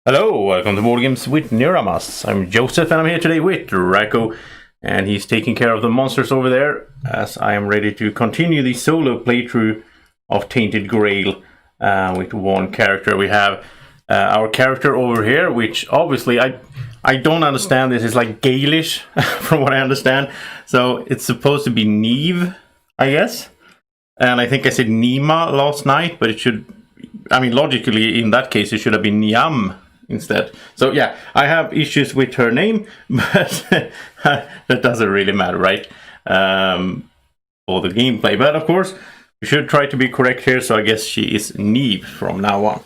Hello, welcome to Boardgames with Niramas. I'm Joseph and I'm here today with Racco, and he's taking care of the monsters over there as I am ready to continue the solo playthrough of Tainted Grail with one character. We have our character over here, which obviously I don't understand. This is like Gaelish from what I understand. So it's supposed to be Neve, I guess. And I think I said Nima last night, but it should, I mean, logically in that case it should have been Niam instead. So yeah, I have issues with her name, but that doesn't really matter, right? For the gameplay. But of course, we should try to be correct here, so I guess she is Neve from now on.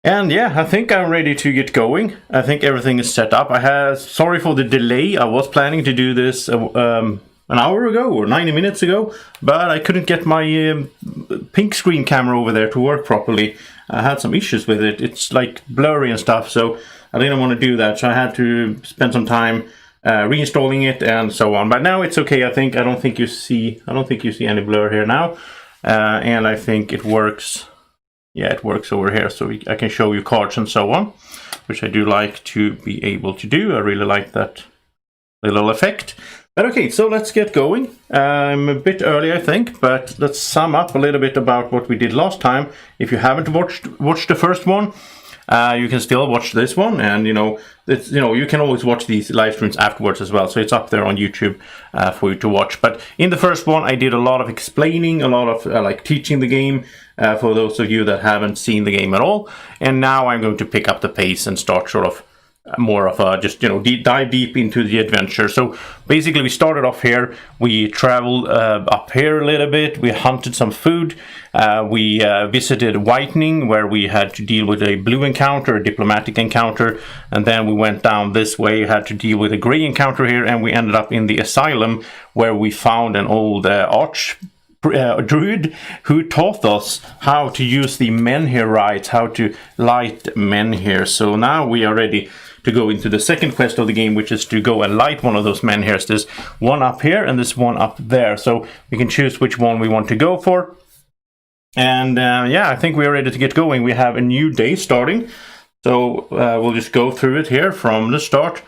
And yeah, I think I'm ready to get going. I think everything is set up. Sorry for the delay. I was planning to do this an hour ago or 90 minutes ago, but I couldn't get my pink screen camera over there to work properly. I had some issues with it. It's like blurry and stuff, so I didn't want to do that. So I had to spend some time reinstalling it and so on. But now it's okay. I don't think you see any blur here now, and I think it works. Yeah, it works over here, so I can show you cards and so on, which I do like to be able to do. I really like that little effect. But okay, so let's get going. I'm a bit early, I think, but let's sum up a little bit about what we did last time. If you haven't watched the first one, you can still watch this one, and you can always watch these live streams afterwards as well. So it's up there on YouTube for you to watch. But in the first one, I did a lot of explaining, a lot of like teaching the game for those of you that haven't seen the game at all. And now I'm going to pick up the pace and start sort of more of a dive deep into the adventure. So basically we started off here, we traveled up here a little bit, we hunted some food, we visited Whitening, where we had to deal with a blue encounter, a diplomatic encounter, and then we went down this way, had to deal with a gray encounter here, and we ended up in the asylum where we found an old druid who taught us how to use the menhir rites, how to light menhir. So now we are ready to go into the second quest of the game, which is to go and light one of those menhirs. There's one up here and this one up there, so we can choose which one we want to go for. And yeah, I think we're ready to get going. We have a new day starting, so we'll just go through it here from the start.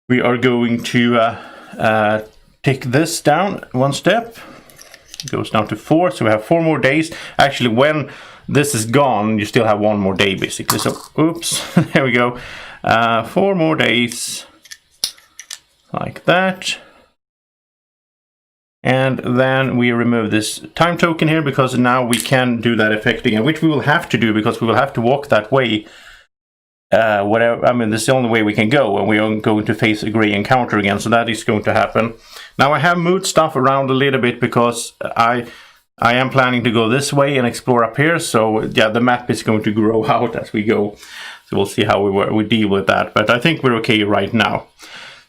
We are going to take this down one step. It goes down to 4, so we have 4 more days. Actually, when this is gone, you still have 1 more day basically. So oops, there we go. 4 more days like that, and then we remove this time token here, because now we can do that effect again, which we will have to do because we will have to walk that way. Whatever, I mean, this is the only way we can go, and we are going to face a gray encounter again, so that is going to happen. Now I have moved stuff around a little bit because I am planning to go this way and explore up here, so yeah, the map is going to grow out as we go. So we'll see how we deal with that, but I think we're okay right now.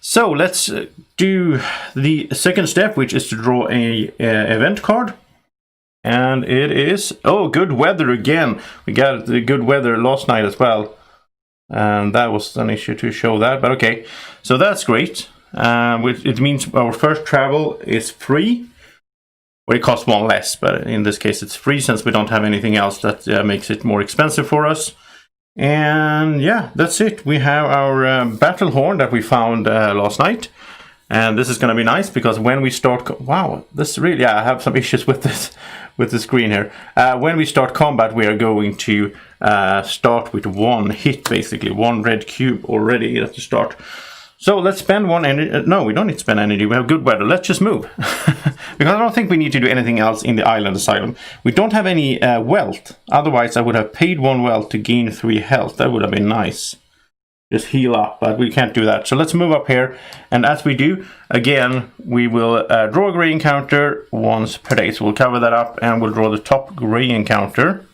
So let's do the second step, which is to draw a event card. And it is, oh, good weather again. We got the good weather last night as well. And that was an issue to show that, but okay. So that's great. It means our first travel is free. Well, it costs 1 less, but in this case it's free since we don't have anything else that makes it more expensive for us. And yeah, that's it. We have our battle horn that we found last night, and this is going to be nice because when we start, wow, this really, yeah, I have some issues with the screen here. When we start combat, we are going to start with 1 hit, basically 1 red cube already at the start. So let's spend 1 energy. No, we don't need to spend energy. We have good weather. Let's just move. Because I don't think we need to do anything else in the island asylum. We don't have any wealth. Otherwise, I would have paid 1 wealth to gain 3 health. That would have been nice. Just heal up, but we can't do that. So let's move up here. And as we do, again, we will draw a gray encounter once per day. So we'll cover that up and we'll draw the top gray encounter.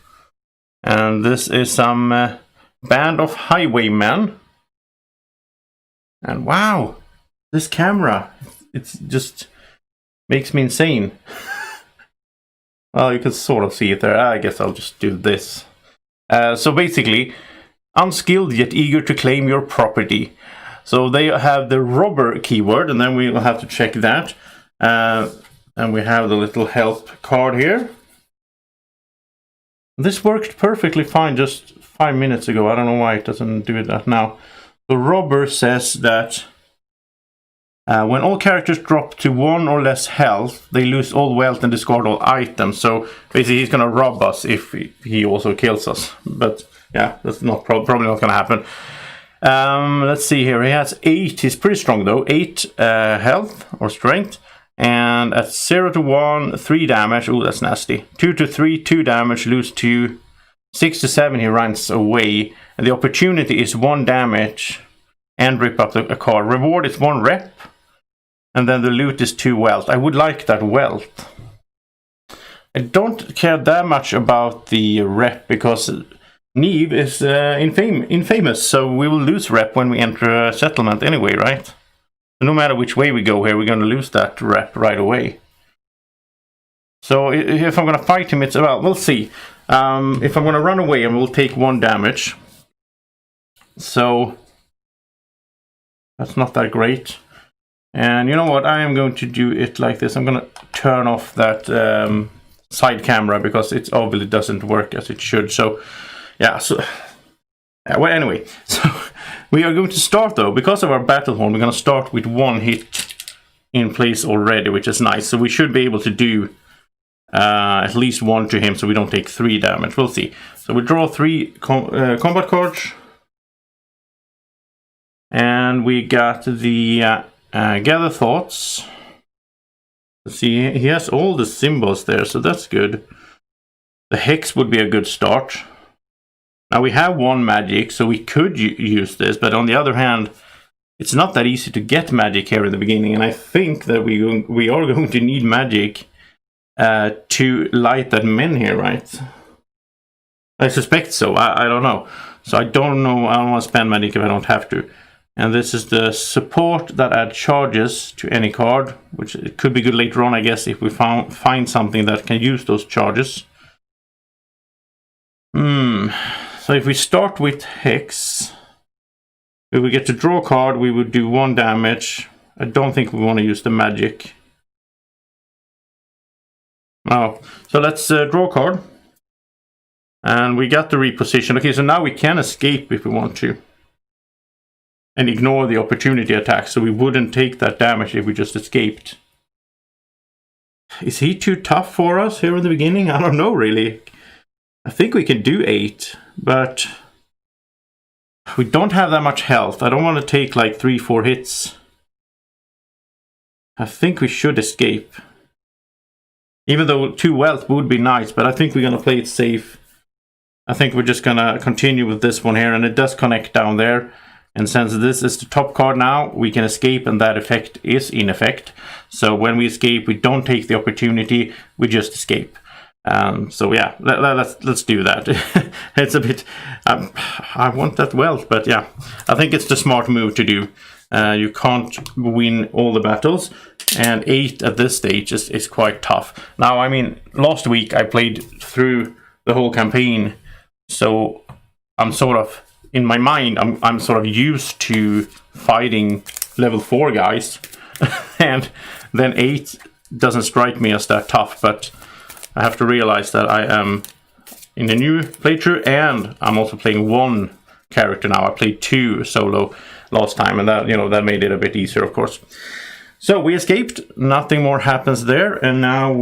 And this is some band of highwaymen. And wow, this camera, it's just makes me insane. Well, you can sort of see it there. I guess I'll just do this. So basically, unskilled yet eager to claim your property. So they have the robber keyword, and then we will have to check that. And we have the little help card here. This worked perfectly fine just 5 minutes ago. I don't know why it doesn't do that now. The robber says that when all characters drop to 1 or less health, they lose all wealth and discard all items. So basically he's gonna rob us if he also kills us. But yeah, that's not probably not gonna happen. Let's see here. He has 8. He's pretty strong though. 8 health or strength. And at 0 to 1, 3 damage. Oh, that's nasty. 2 to 3, 2 damage. Lose 2. 6 to 7, he runs away. And the opportunity is 1 damage. And rip up a card. Reward is 1 rep. And then the loot is 2 wealth. I would like that wealth. I don't care that much about the rep because Neve is infamous. So we will lose rep when we enter a settlement anyway, right? No matter which way we go here, we're going to lose that rep right away. So if I'm going to fight him, well, we'll see. If I'm going to run away, I will take 1 damage. So that's not that great. And you know what? I am going to do it like this. I'm going to turn off that side camera because it obviously doesn't work as it should. So yeah, well, anyway, so we are going to start though, because of our battle horn, we're going to start with 1 hit in place already, which is nice. So we should be able to do at least 1 to him so we don't take 3 damage. We'll see. So we draw 3 combat cards. And we got the Gather Thoughts. See, he has all the symbols there, so that's good. The Hex would be a good start. Now we have 1 magic, so we could use this, but on the other hand, it's not that easy to get magic here in the beginning, and I think that we are going to need magic to light that menhir, right? I suspect so. I don't know. So I don't know. I don't want to spend magic if I don't have to. And this is the support that adds charges to any card, which it could be good later on, I guess, if we find something that can use those charges. So if we start with Hex, if we get to draw a card, we would do 1 damage. I don't think we want to use the magic. Oh, so let's draw a card. And we got the reposition. Okay, so now we can escape if we want to. And ignore the opportunity attack, so we wouldn't take that damage if we just escaped. Is he too tough for us here in the beginning? I don't know, really. I think we can do 8, but we don't have that much health. I don't want to take like 3-4 hits. I think we should escape. Even though 2 wealth would be nice, but I think we're going to play it safe. I think we're just going to continue with this one here, and it does connect down there. And since this is the top card now, we can escape, and that effect is in effect. So when we escape, we don't take the opportunity, we just escape. So yeah, let's do that. It's a bit... I want that wealth, but yeah, I think it's the smart move to do. You can't win all the battles, and 8 at this stage is quite tough. Now, I mean, last week I played through the whole campaign, so I'm sort of... In my mind, I'm sort of used to fighting level 4 guys, and then 8 doesn't strike me as that tough, but I have to realize that I am in a new playthrough, and I'm also playing 1 character now. I played 2 solo last time, and that, you know, that made it a bit easier, of course. So we escaped, nothing more happens there, and now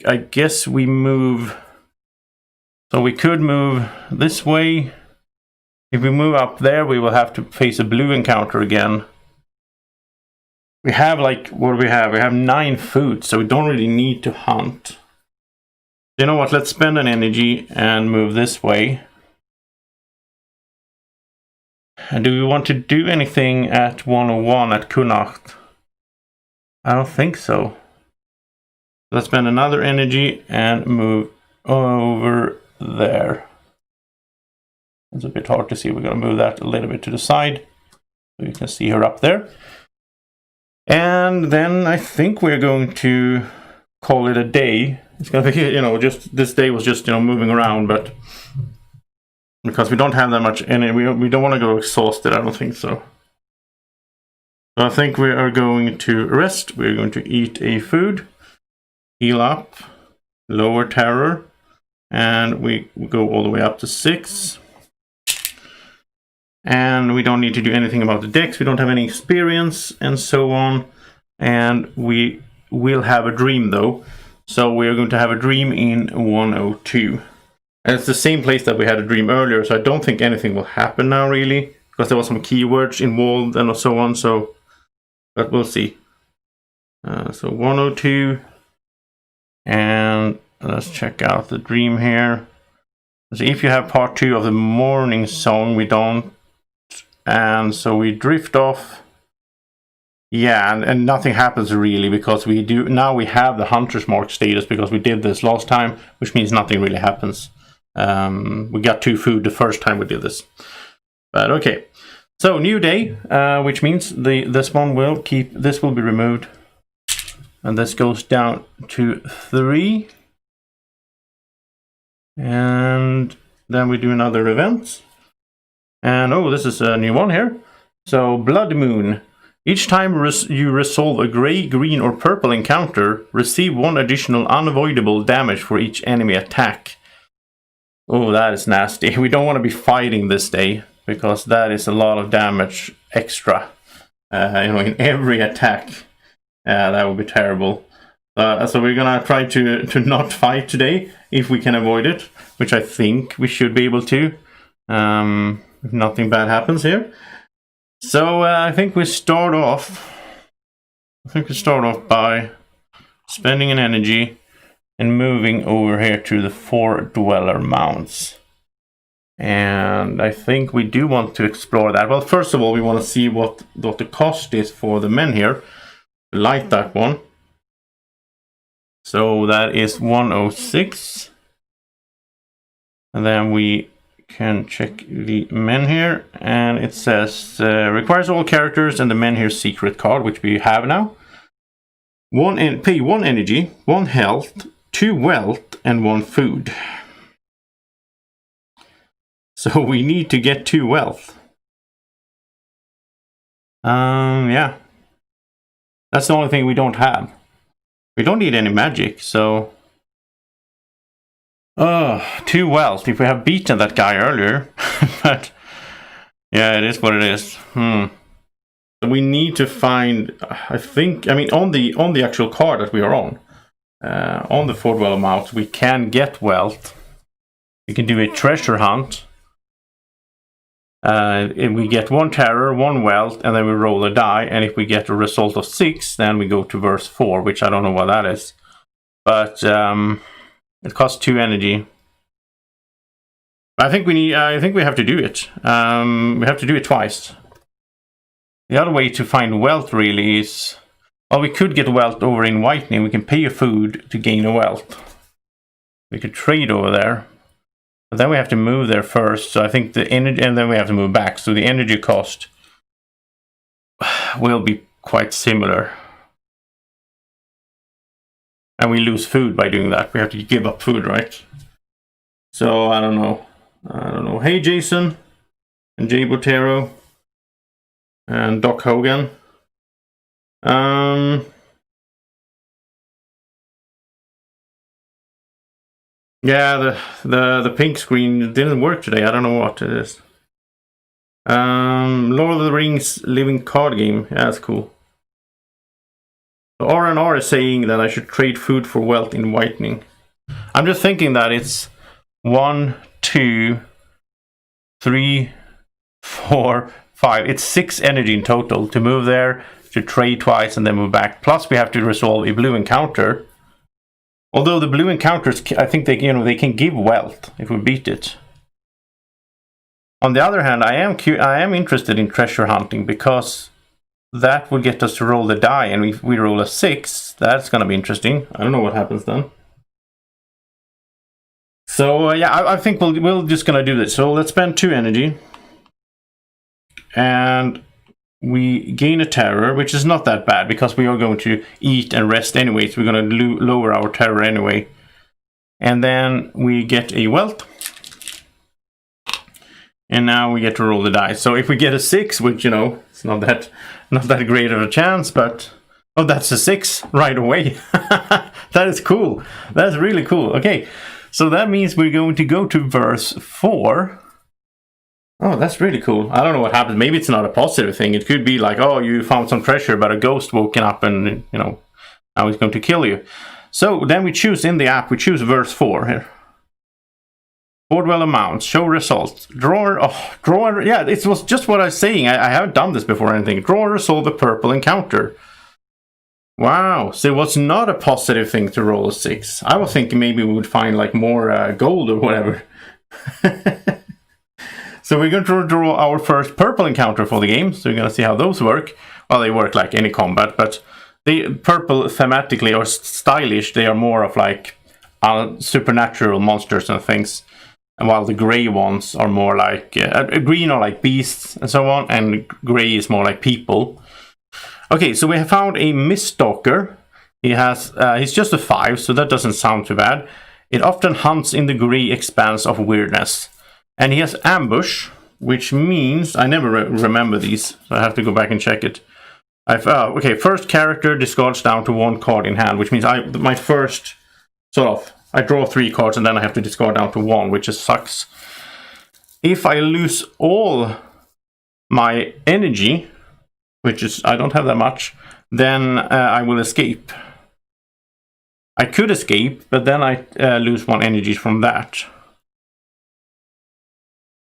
I guess we move. So we could move this way. If we move up there, we will have to face a blue encounter again. We have like, what do we have? We have 9 food, so we don't really need to hunt. You know what, let's spend an energy and move this way. And do we want to do anything at 101 at Kunnacht? I don't think so. Let's spend another energy and move over there. It's a bit hard to see. We're going to move that a little bit to the side, so you can see her up there. And then I think we're going to call it a day. It's going to be, you know, just this day was just, you know, moving around, but because we don't have that much energy, we don't want to go exhausted. I don't think so. So I think we are going to rest. We're going to eat a food, heal up, lower terror, And we go all the way up to 6. And we don't need to do anything about the decks. We don't have any experience and so on. And we will have a dream though. So we are going to have a dream in 102. And it's the same place that we had a dream earlier. So I don't think anything will happen now really. Because there was some keywords involved and so on. So, but we'll see. So 102. And let's check out the dream here. So if you have part 2 of the morning song, we don't. And so we drift off. Yeah, and nothing happens really because we do now we have the hunter's mark status because we did this last time, which means nothing really happens. We got 2 food the first time we did this. But okay. So new day, which means this one will keep, this will be removed. And this goes down to 3. And then we do another event. And oh, this is a new one here. So Blood Moon. Each time you resolve a gray, green or purple encounter, receive 1 additional unavoidable damage for each enemy attack. Oh, that is nasty. We don't want to be fighting this day, because that is a lot of damage extra. In every attack. That would be terrible. So we're gonna try to not fight today, if we can avoid it, which I think we should be able to. If nothing bad happens here. So I think we start off by spending an energy and moving over here to the 4 dweller mounts. And I think we do want to explore that. Well, first of all, we want to see what the cost is for the menhir. Light that one. So that is 106. And then we can check the menhir, and it says requires all characters and the menhir secret card, which we have now. Pay 1 energy, 1 health, 2 wealth, and 1 food. So we need to get 2 wealth. Yeah. That's the only thing we don't have. We don't need any magic, so 2 wealth, if we have beaten that guy earlier. But yeah, it is what it is. We need to find, on the actual card that we are on the 4 dweller mount, we can get wealth. We can do a treasure hunt. If we get 1 terror, 1 wealth, and then we roll a die, and if we get a result of 6, then we go to verse 4, which I don't know what that is. But it costs 2 energy. I think we have to do it. We have to do it twice. The other way to find wealth really is, well, we could get wealth over in whitening. We can pay a food to gain a wealth. We could trade over there. But then we have to move there first. So I think the energy, and then we have to move back. So the energy cost will be quite similar. And we lose food by doing that. We have to give up food, right? So I don't know. Hey, Jason and Jay Botero and Doc Hogan. Yeah, the pink screen didn't work today. I don't know what it is. Lord of the Rings living card game. Yeah, that's cool. So R&R is saying that I should trade food for wealth in whitening. I'm just thinking that it's 1, 2, 3, 4, 5. It's 6 energy in total to move there, to trade twice, and then move back. Plus, we have to resolve a blue encounter. Although the blue encounters, I think they can give wealth if we beat it. On the other hand, I am interested in treasure hunting because that will get us to roll the die, and if we roll a 6, that's going to be interesting. I don't know what happens then. So yeah, I think we're just going to do this. So let's spend 2 energy, and we gain a terror, which is not that bad because we are going to eat and rest anyway. So we're going to lower our terror anyway. And then we get a wealth. And now we get to roll the dice. So if we get a 6, which, it's not that great of a chance, but oh, that's a 6 right away. That is cool. That's really cool. Okay. So that means we're going to go to verse 4. Oh, that's really cool. I don't know what happens. Maybe it's not a positive thing. It could be like, oh, you found some treasure, but a ghost woken up and, you know, now he's going to kill you. So then we choose in the app, we choose verse 4 here. Board well amounts, show results. Yeah, it was just what I was saying. I haven't done this before or anything. Draw or resolve a purple encounter. Wow, so it was not a positive thing to roll a 6. I was thinking maybe we would find like more gold or whatever. So we're going to draw our first purple encounter for the game. So we're going to see how those work. Well, they work like any combat, but the purple thematically or stylish, they are more of like supernatural monsters and things. And while the grey ones are more like green are like beasts and so on, and grey is more like people. Okay, so we have found a Miststalker. He's just a 5, so that doesn't sound too bad. It often hunts in the grey expanse of weirdness. And he has ambush, which means I never remember these, so I have to go back and check it. Okay, first character discards down to 1 card in hand, which means my first I draw 3 cards and then I have to discard down to 1, which just sucks. If I lose all my energy, which is I don't have that much, then I will escape. I could escape, but then I lose 1 energy from that.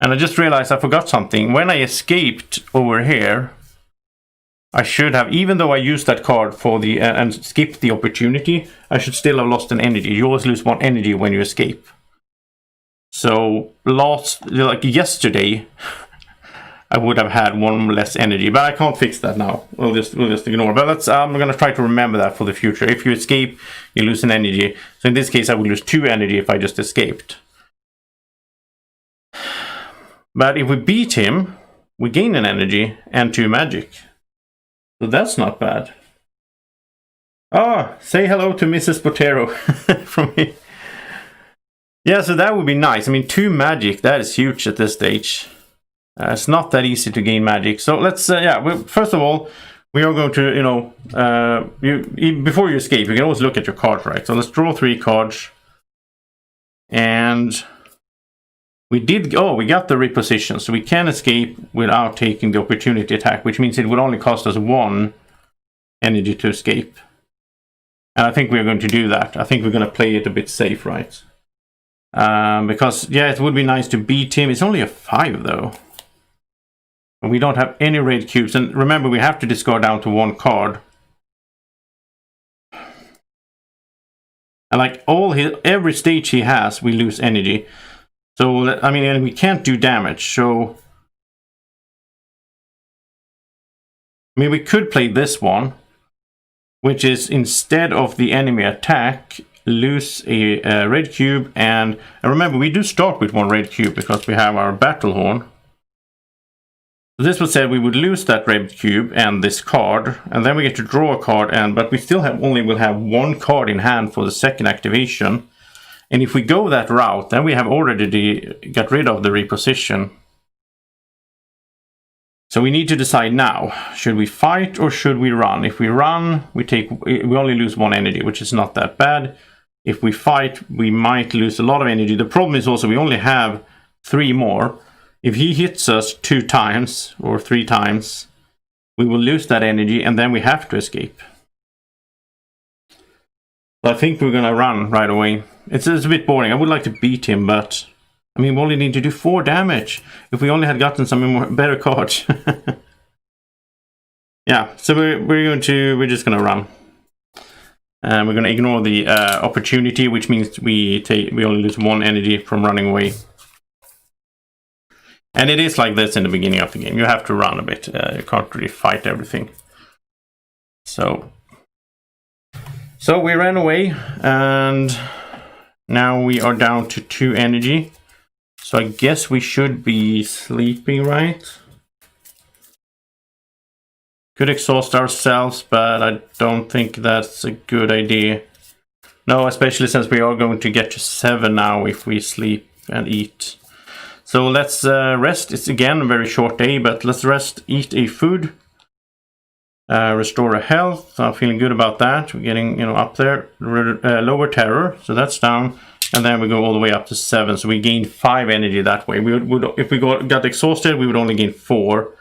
And I just realized I forgot something. When I escaped over here, I should have, even though I used that card for the and skipped the opportunity, I should still have lost an energy. You always lose 1 energy when you escape. So like yesterday, I would have had 1 less energy, but I can't fix that now. We'll just ignore. But I'm gonna try to remember that for the future. If you escape, you lose an energy. So in this case, I would lose 2 energy if I just escaped. But if we beat him, we gain an energy and 2 magic. So that's not bad. Oh, say hello to Mrs. Botero from me. Yeah, so that would be nice. I mean, 2 magic, that is huge at this stage. It's not that easy to gain magic. So let's, first of all, we are going to, you know, before you escape, you can always look at your cards, right? So let's draw 3 cards. And we got the reposition, so we can escape without taking the opportunity attack, which means it would only cost us 1 energy to escape. And I think we're going to do that. I think we're going to play it a bit safe, right? Because, yeah, it would be nice to beat him. It's only a 5, though. And we don't have any red cubes. And remember, we have to discard down to 1 card. And like every stage he has, we lose energy. So, I mean, and we can't do damage, so... I mean, we could play this one, which is instead of the enemy attack, lose a red cube, and remember, we do start with 1 red cube because we have our battle horn. So this would say we would lose that red cube and this card, and then we get to draw a card, but we still only will have 1 card in hand for the second activation. And if we go that route, then we have already got rid of the reposition. So we need to decide now, should we fight or should we run? If we run, we only lose 1 energy, which is not that bad. If we fight, we might lose a lot of energy. The problem is also we only have 3 more. If he hits us 2 times or 3 times, we will lose that energy and then we have to escape. So I think we're gonna run right away. It's a bit boring. I would like to beat him, but I mean, we only need to do 4 damage. If we only had gotten some better cards. Yeah, so we're just gonna run. And we're gonna ignore the opportunity, which means we only lose 1 energy from running away. And it is like this in the beginning of the game. You have to run a bit. You can't really fight everything. So we ran away, and now we are down to 2 energy. So I guess we should be sleeping, right? Could exhaust ourselves, but I don't think that's a good idea. No, especially since we are going to get to 7 now if we sleep and eat. So let's rest. It's again a very short day, but let's rest, eat a food, restore a health. I'm feeling good about that. We're getting, up there. Lower terror, so that's down. And then we go all the way up to 7, so we gain 5 energy that way. If we got exhausted, we would only gain 4.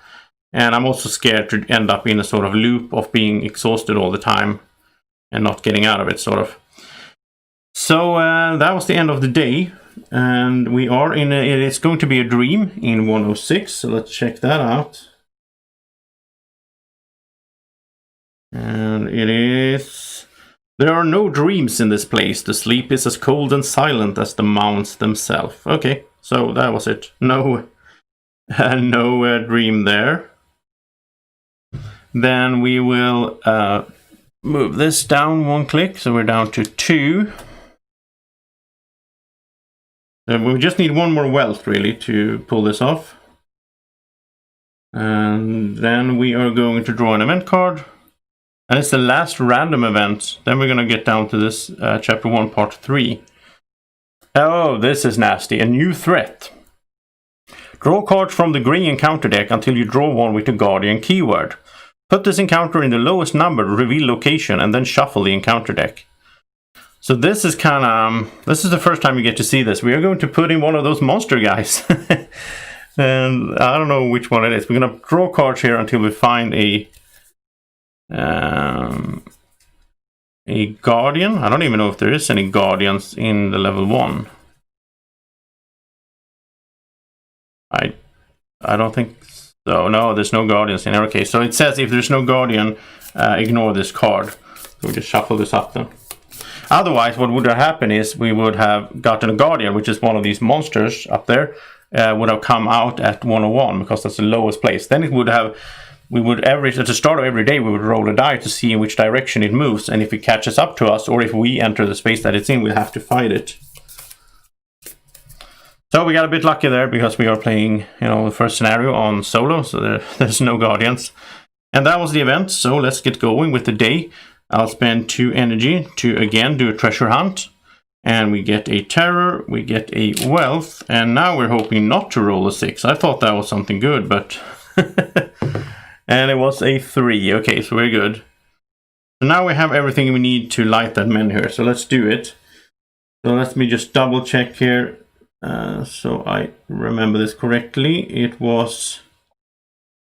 And I'm also scared to end up in a sort of loop of being exhausted all the time and not getting out of it, sort of. So that was the end of the day. And we are in it's going to be a dream in 106, so let's check that out. And it is... There are no dreams in this place. The sleep is as cold and silent as the mounts themselves. Okay, so that was it. No, no dream there. Then we will move this down 1 click, so we're down to 2. We just need 1 more wealth, really, to pull this off. And then we are going to draw an event card. And it's the last random event. Then we're going to get down to this chapter 1, part 3. Oh, this is nasty. A new threat. Draw cards from the grey encounter deck until you draw one with the Guardian keyword. Put this encounter in the lowest number, reveal location, and then shuffle the encounter deck. So this is kind of... this is the first time you get to see this. We are going to put in one of those monster guys. And I don't know which one it is. We're going to draw cards here until we find a Guardian. I don't even know if there is any Guardians in the level 1. I don't think so. No, there's no Guardians in there. Okay, so it says if there's no Guardian, ignore this card. So we just shuffle this up then. Otherwise, what would have happened is we would have gotten a Guardian, which is one of these monsters up there, would have come out at 101 because that's the lowest place. Then it would have... We would at the start of every day, we would roll a die to see in which direction it moves. And if it catches up to us, or if we enter the space that it's in, we'll have to fight it. So we got a bit lucky there because we are playing, the first scenario on solo. So there's no Guardians. And that was the event. So let's get going with the day. I'll spend 2 energy to, again, do a treasure hunt. And we get a terror, we get a wealth. And now we're hoping not to roll a 6. I thought that was something good, but... And it was a 3. Okay, so we're good. So now we have everything we need to light that menhir. So let's do it. So let me just double check here. So I remember this correctly. It was...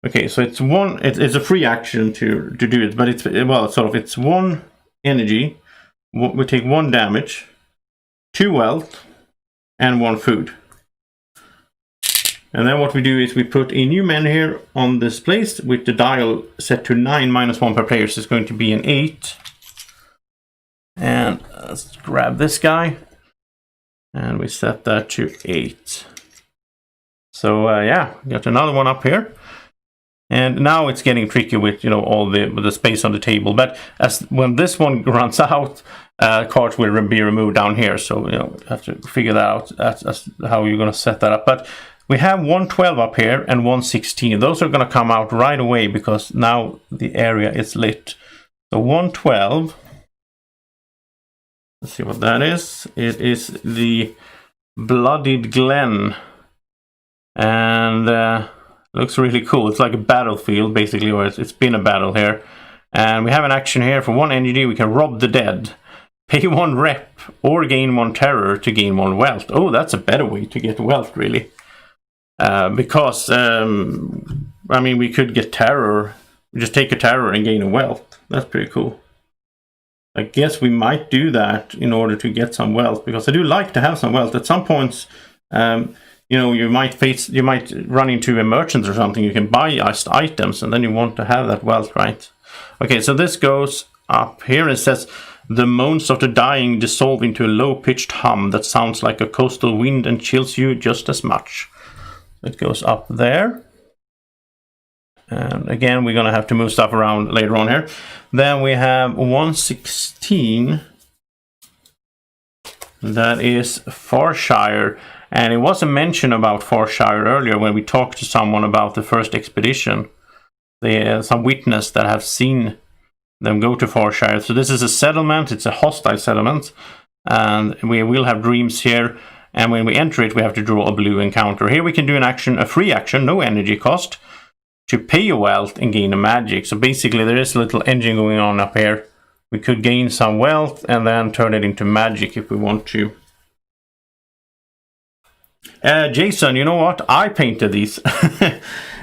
Okay, so it's a free action to do it. But it's, well, it's 1 energy. We take 1 damage. 2 wealth. And 1 food. And then what we do is we put a new menhir on this place with the dial set to 9 -1 per player. So it's going to be an 8. And let's grab this guy. And we set that to 8. So yeah, got another one up here. And now it's getting tricky with all the space on the table. But when this one runs out, cards will be removed down here. So have to figure that out. That's how you're going to set that up. But we have 112 up here and 116. Those are going to come out right away because now the area is lit. So 112. Let's see what that is. It is the Bloodied Glen. And looks really cool. It's like a battlefield, basically, or it's been a battle here. And we have an action here. For 1 energy, we can rob the dead. Pay 1 rep or gain 1 terror to gain 1 wealth. Oh, that's a better way to get wealth, really. Because, I mean, we could get terror. We just take a terror and gain a wealth. That's pretty cool. I guess we might do that in order to get some wealth, because I do like to have some wealth. At some points, you might run into a merchant or something. You can buy items, and then you want to have that wealth, right? Okay, so this goes up here. It says, the moans of the dying dissolve into a low-pitched hum that sounds like a coastal wind and chills you just as much. It goes up there. And again, we're going to have to move stuff around later on here. Then we have 116. That is Farshire. And it was a mention about Farshire earlier when we talked to someone about the first expedition. Some witness that have seen them go to Farshire. So this is a settlement. It's a hostile settlement. And we will have dreams here. And when we enter it, we have to draw a blue encounter. Here we can do a free action, no energy cost, to pay a wealth and gain a magic. So basically there is a little engine going on up here. We could gain some wealth and then turn it into magic if we want to. Jason, you know what? I painted these.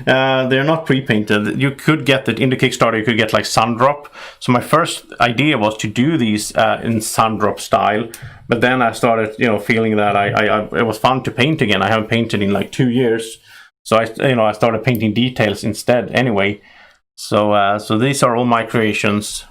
They're not pre-painted. You could get it in the Kickstarter. You could get like Sundrop. So my first idea was to do these in Sundrop style, but then I started, feeling that it was fun to paint again. I haven't painted in like 2 years, so I started painting details instead. Anyway, so these are all my creations,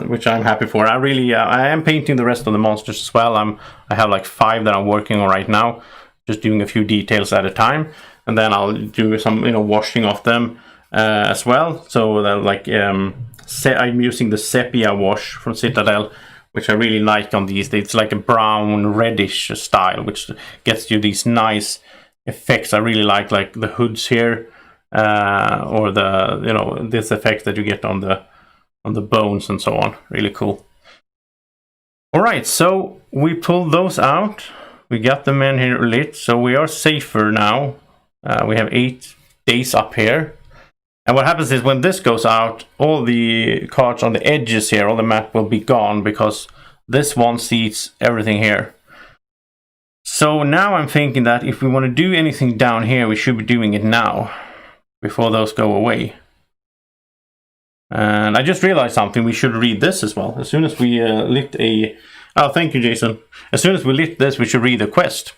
which I'm happy for. I am painting the rest of the monsters as well. I have like 5 that I'm working on right now, just doing a few details at a time. And then I'll do some, washing of them as well. So I'm using the sepia wash from Citadel, which I really like on these. It's like a brown reddish style, which gets you these nice effects. I really like the hoods here, or the this effect that you get on the bones and so on. Really cool. All right, so we pulled those out. We got the menhir lit, so we are safer now. We have 8 days up here. And what happens is when this goes out, all the cards on the edges here, all the map will be gone, because this one sees everything here. So now I'm thinking that if we want to do anything down here, we should be doing it now, before those go away. And I just realized something. We should read this as well. As soon as we lit a... Oh, thank you, Jason. As soon as we lit this, we should read the quest.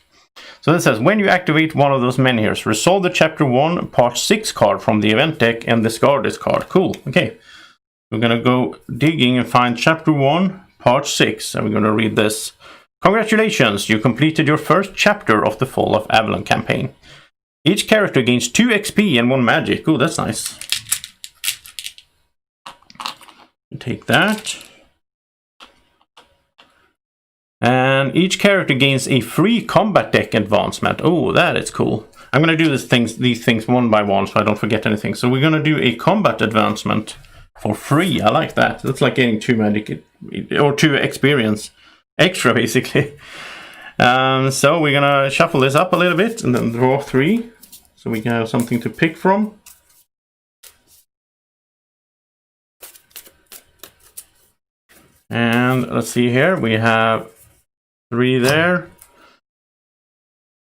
So this says, when you activate one of those menhirs, resolve the Chapter 1, Part 6 card from the event deck and discard this card. Cool. Okay. We're going to go digging and find Chapter 1, Part 6. And we're going to read this. Congratulations, you completed your first chapter of the Fall of Avalon campaign. Each character gains 2 XP and 1 magic. Oh, that's nice. Take that. And each character gains a free combat deck advancement. Oh, that is cool. I'm going to do these things one by one so I don't forget anything. So we're going to do a combat advancement for free. I like that. That's like getting 2 magic or 2 experience extra, basically. So we're going to shuffle this up a little bit and then draw 3. So we can have something to pick from. And let's see here. We have 3 there.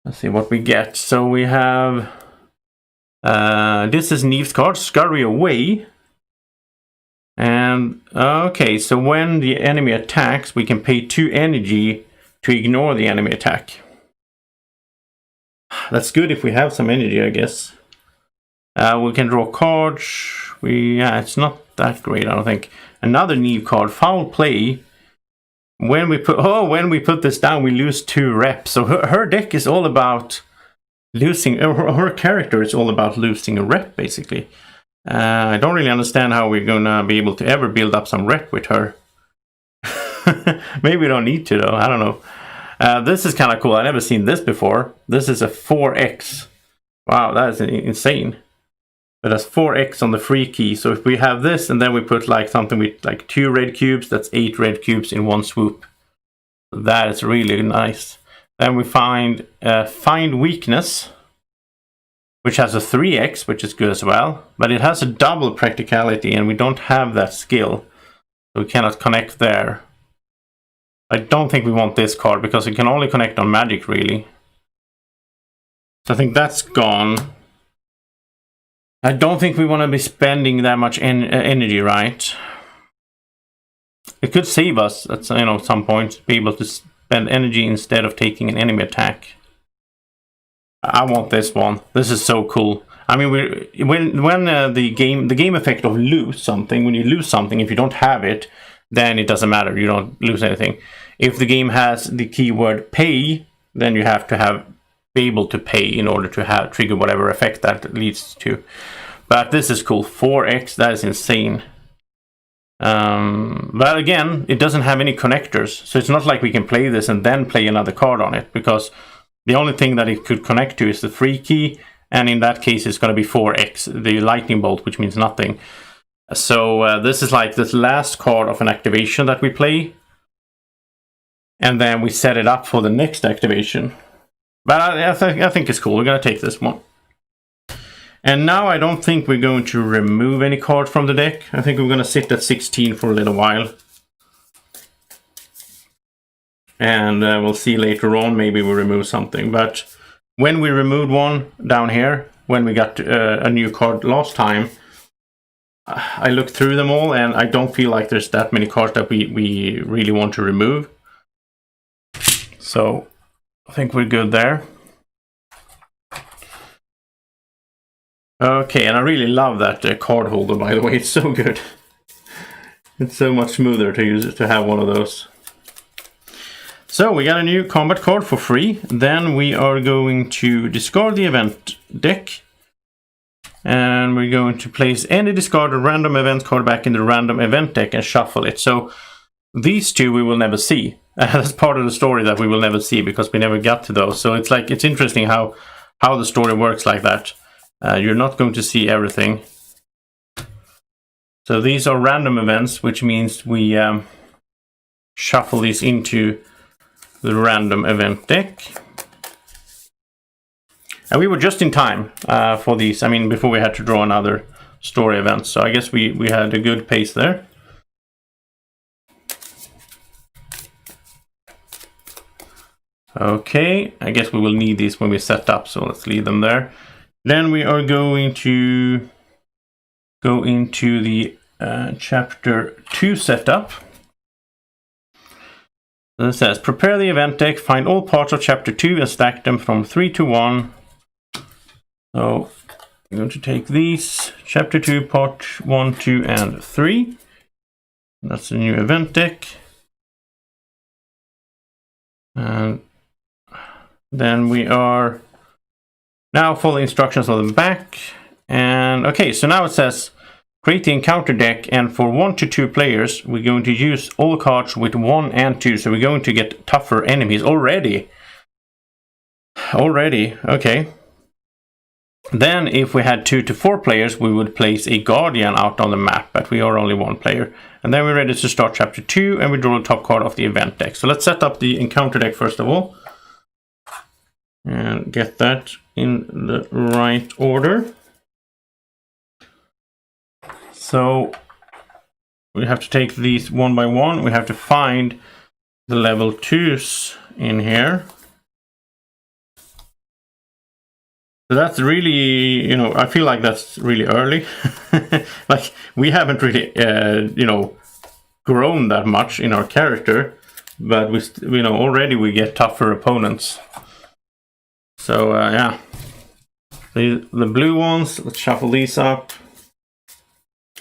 Let's see what we get. So we have this is Neve's card, Scurry Away. And okay, so when the enemy attacks, we can pay 2 energy to ignore the enemy attack. That's good if we have some energy, I guess. We can draw cards. It's not that great, I don't think. Another Neve card, Foul Play. When we put this down, we lose 2 reps. So her deck is all about losing. Her character is all about losing a rep, basically. I don't really understand how we're gonna be able to ever build up some rep with her. Maybe we don't need to, though. I don't know. This is kind of cool. I've never seen this before. This is a 4x. Wow, that is insane. But that's 4x on the free key. So if we have this and then we put like something with like 2 red cubes, that's 8 red cubes in one swoop. That is really nice. Then we find Weakness, which has a 3x, which is good as well. But it has a double practicality and we don't have that skill. So we cannot connect there. I don't think we want this card because it can only connect on magic, really. So I think that's gone. I don't think we want to be spending that much energy, right? It could save us at some point, be able to spend energy instead of taking an enemy attack. I want this one. This is so cool. I mean, when the game effect of lose something, when you lose something, if you don't have it, then it doesn't matter. You don't lose anything. If the game has the keyword pay, then you have to be able to pay in order to trigger whatever effect that leads to. But this is cool. 4x, that is insane. But again, it doesn't have any connectors, so it's not like we can play this and then play another card on it, because the only thing that it could connect to is the free key, and in that case it's going to be 4x, the lightning bolt, which means nothing. So this is like this last card of an activation that we play, and then we set it up for the next activation. But I think it's cool. We're going to take this one. And now I don't think we're going to remove any card from the deck. I think we're going to sit at 16 for a little while. And we'll see later on, maybe we'll remove something. But when we removed one down here, when we got a new card last time, I looked through them all, and I don't feel like there's that many cards that we really want to remove. So I think we're good there. Okay, and I really love that card holder, by the way. It's so good. It's so much smoother to use it, to have one of those. So we got a new combat card for free. Then we are going to discard the event deck. And we're going to place any discarded random event card back in the random event deck and shuffle it. So these two we will never see. That's part of the story that we will never see because we never got to those. So it's like, it's interesting how the story works like that. You're not going to see everything. So these are random events, which means we shuffle these into the random event deck. And we were just in time for these. I mean, before we had to draw another story event. So I guess we had a good pace there. Okay, I guess we will need these when we set up. So let's leave them there. Then we are going to go into the chapter 2 setup. And it says, prepare the event deck, find all parts of chapter 2 and stack them from 3 to 1. So I'm going to take these, chapter 2, part 1, 2, and 3. That's the new event deck. And then we are now follow instructions on the back. And okay, so now it says, create the encounter deck, and for 1 to 2 players, we're going to use all cards with 1 and 2. So we're going to get tougher enemies already. Okay. Then if we had 2 to 4 players, we would place a guardian out on the map, but we are only 1 player. And then we're ready to start chapter 2, and we draw the top card of the event deck. So let's set up the encounter deck first of all. And get that in the right order. So we have to take these one by one. We have to find the level 2s in here. So that's really, I feel like that's really early. Like we haven't really, grown that much in our character, but we, already we get tougher opponents. So yeah, the blue ones. Let's shuffle these up.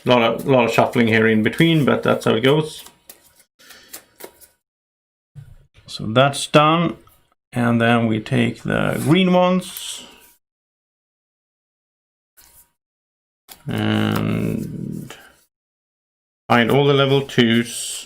A lot of shuffling here in between, but that's how it goes. So that's done, and then we take the green ones. And find all the level 2s.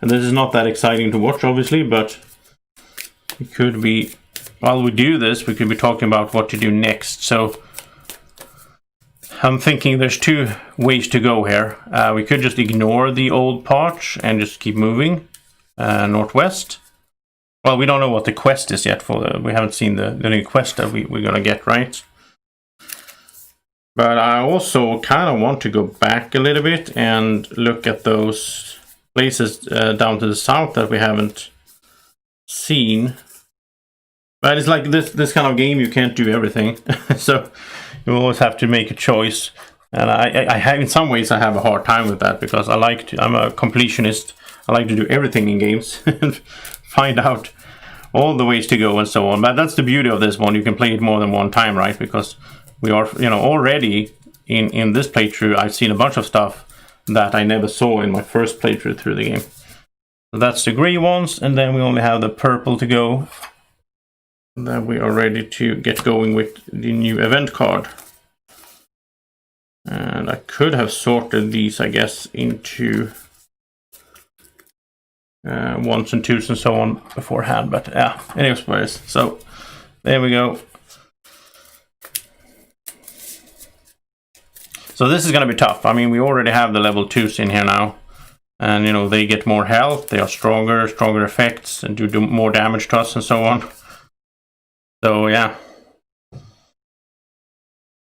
And this is not that exciting to watch, obviously, but it could be, while we do this, we could be talking about what to do next. So I'm thinking there's 2 ways to go here. We could just ignore the old part and just keep moving northwest. Well, we don't know what the quest is yet. We haven't seen the new quest that we're going to get, right? But I also kind of want to go back a little bit and look at those places down to the south that we haven't seen. But it's like this kind of game, you can't do everything. So you always have to make a choice. And I have, in some ways, I have a hard time with that because I'm a completionist. I like to do everything in games and find out all the ways to go and so on. But that's the beauty of this one. You can play it more than one time, right? Because we are, already in this playthrough, I've seen a bunch of stuff that I never saw in my first playthrough through the game. So that's the gray ones, and then we only have the purple to go. And then we are ready to get going with the new event card. And I could have sorted these, I guess, into 1s and 2s and so on beforehand, but yeah, anyways, so there we go. So this is going to be tough. I mean, we already have the level 2s in here now. And, they get more health, they are stronger effects, and do more damage to us and so on. So, yeah.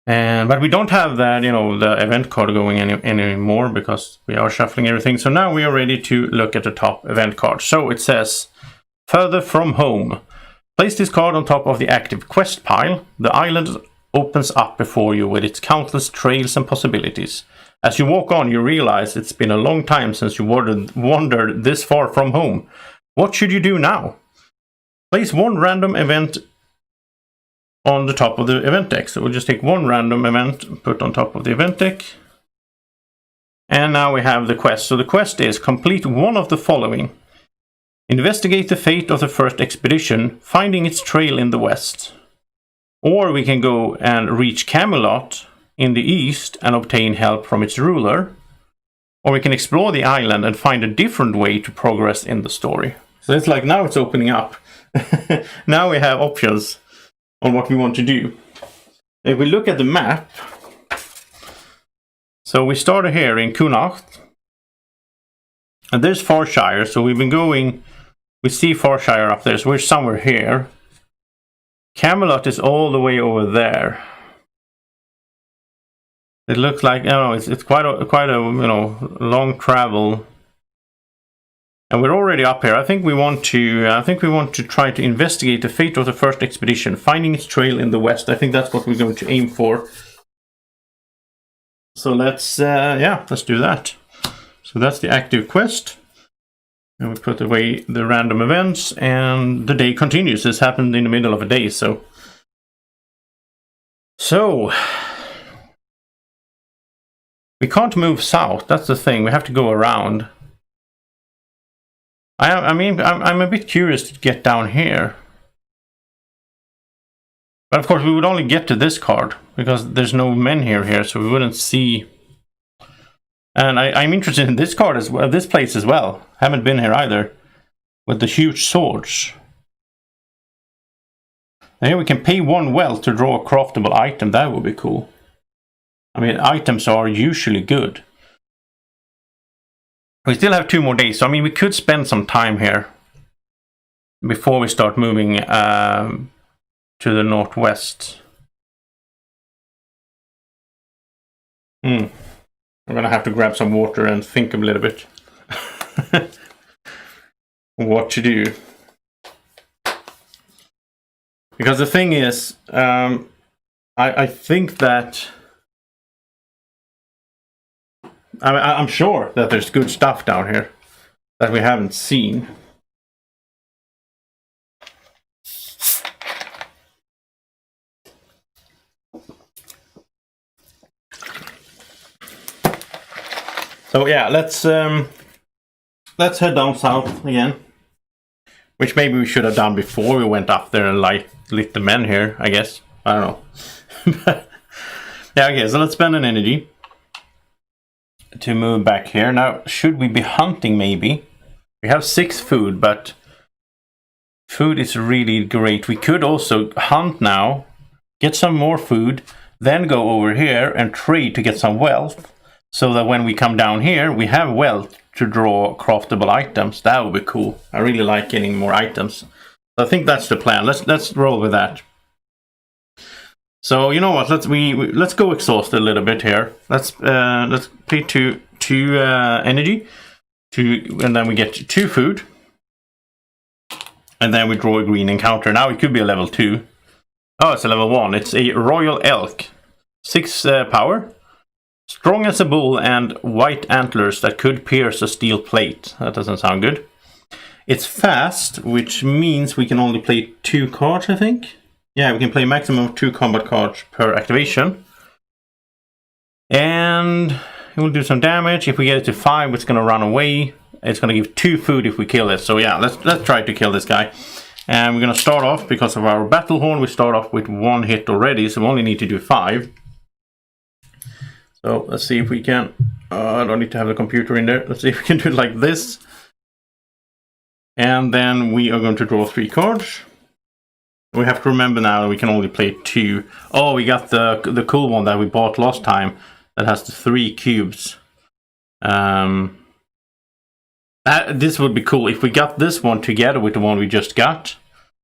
But we don't have that, you know, the event card going anymore because we are shuffling everything. So now we are ready to look at the top event card. So it says, Further from Home. Place this card on top of the active quest pile. The island opens up before you with its countless trails and possibilities. As you walk on, you realize it's been a long time since you wandered this far from home. What should you do now? Place one random event on the top of the event deck. So we'll just take one random event and put on top of the event deck. And now we have the quest. So the quest is complete one of the following. Investigate the fate of the first expedition, finding its trail in the west. Or we can go and reach Camelot in the east and obtain help from its ruler. Or we can explore the island and find a different way to progress in the story. So it's like now it's opening up. Now we have options on what we want to do. If we look at the map, so we started here in Connacht, and there's Farshire, so we've been going, we see Farshire up there, so we're somewhere here. Camelot is all the way over there. It looks like, I don't know, it's quite a you know, long travel. And we're already up here. I think we want to try to investigate the fate of the first expedition, finding its trail in the west. I think that's what we're going to aim for. So let's do that. So that's the active quest. And we put away the random events, and the day continues. This happened in the middle of a day, so we can't move south. That's the thing. We have to go around. I'm a bit curious to get down here. But of course we would only get to this card because there's no menhir here, so we wouldn't see. And I'm interested in this card as well, this place as well. Haven't been here either. With the huge swords. And here we can pay one wealth to draw a craftable item. That would be cool. I mean, items are usually good. We still have 2 more days, so I mean we could spend some time here before we start moving to the northwest. I'm gonna have to grab some water and think a little bit what to do. Because the thing is, I think that I'm sure that there's good stuff down here that we haven't seen. So yeah, let's head down south again. Which maybe we should have done before we went up there and lit the men here, I guess. I don't know. Yeah, okay, so let's spend an energy to move back here. Now, should we be hunting maybe? We have 6 food, but food is really great. We could also hunt now, get some more food, then go over here and trade to get some wealth, so that when we come down here, we have wealth to draw craftable items. That would be cool. I really like getting more items. So I think that's the plan. Let's roll with that. So you know what? Let's go exhaust a little bit here. Let's pay two energy, and then we get 2 food, and then we draw a green encounter. Now it could be a level 2. Oh, it's a level 1. It's a royal elk, 6 power, strong as a bull, and white antlers that could pierce a steel plate. That doesn't sound good. It's fast, which means we can only play 2 cards, I think. Yeah, we can play maximum of 2 combat cards per activation. And it will do some damage. If we get it to 5, it's going to run away. It's going to give 2 food if we kill it. So yeah, let's try to kill this guy. And we're going to start off, because of our battle horn, we start off with 1 hit already. So we only need to do 5. So let's see if we can... I don't need to have the computer in there. Let's see if we can do it like this. And then we are going to draw 3 cards. We have to remember now that we can only play 2. Oh, we got the cool one that we bought last time that has the 3 cubes. This would be cool if we got this one together with the one we just got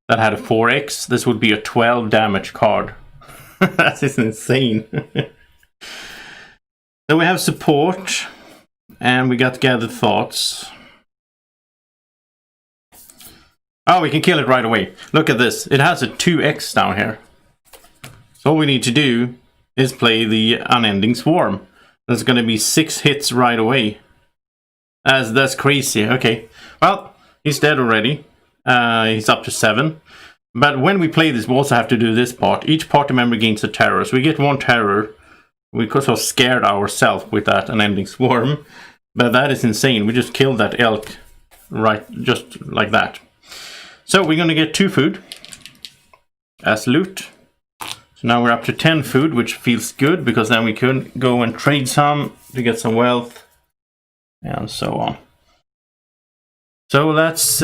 that had a 4x. This would be a 12 damage card. That is insane. So we have support, and we got gathered thoughts. Oh, we can kill it right away. Look at this. It has a 2x down here. So all we need to do is play the Unending Swarm. That's going to be 6 hits right away. That's crazy. Okay. Well, he's dead already. He's up to 7. But when we play this, we also have to do this part. Each party member gains a terror. So we get 1 terror. We could have scared ourselves with that Unending Swarm. But that is insane. We just killed that elk right just like that. So we're going to get 2 food as loot. So now we're up to 10 food, which feels good, because then we can go and trade some to get some wealth and so on. So let's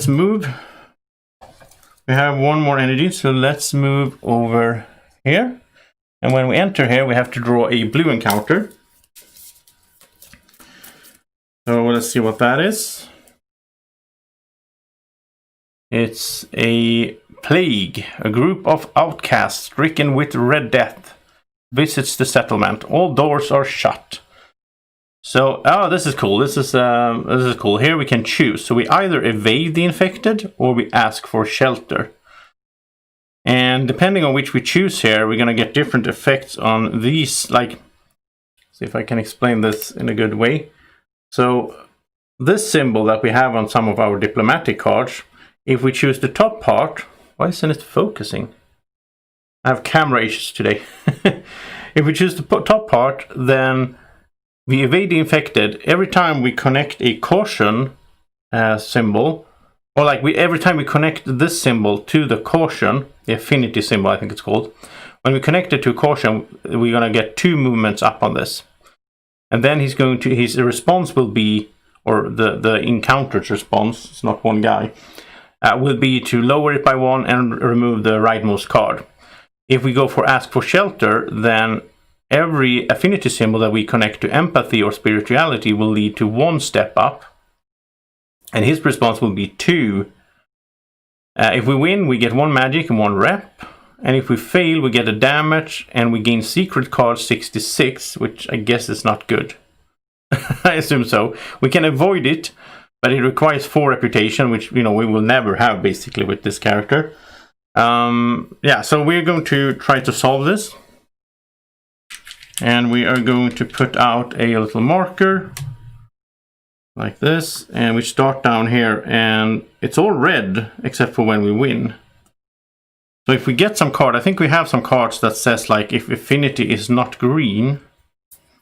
move. We have 1 more energy, so let's move over here. And when we enter here, we have to draw a blue encounter. So let's see what that is. It's a plague. A group of outcasts stricken with red death visits the settlement. All doors are shut. So, oh, this is cool. This is cool. Here we can choose. So we either evade the infected or we ask for shelter. And depending on which we choose here, we're going to get different effects on these. Like, see if I can explain this in a good way. So this symbol that we have on some of our diplomatic cards, if we choose the top part, why isn't it focusing? I have camera issues today. If we choose the top part, then we evade the infected. Every time we connect a caution symbol, or like every time we connect this symbol to the caution, the affinity symbol I think it's called, when we connect it to caution, we're going to get 2 movements up on this. And then his response will be, or the encounter's response, it's not one guy, will be to lower it by 1 and remove the rightmost card. If we go for ask for shelter, then every affinity symbol that we connect to empathy or spirituality will lead to 1 step up. And his response will be 2. If we win, we get 1 magic and 1 rep. And if we fail, we get a damage and we gain secret card 66, which I guess is not good. I assume so. We can avoid it, but it requires 4 reputation, which, you know, we will never have basically with this character. Yeah, so we're going to try to solve this. And we are going to put out a little marker like this. And we start down here and it's all red except for when we win. So if we get some card, I think we have some cards that says like if affinity is not green.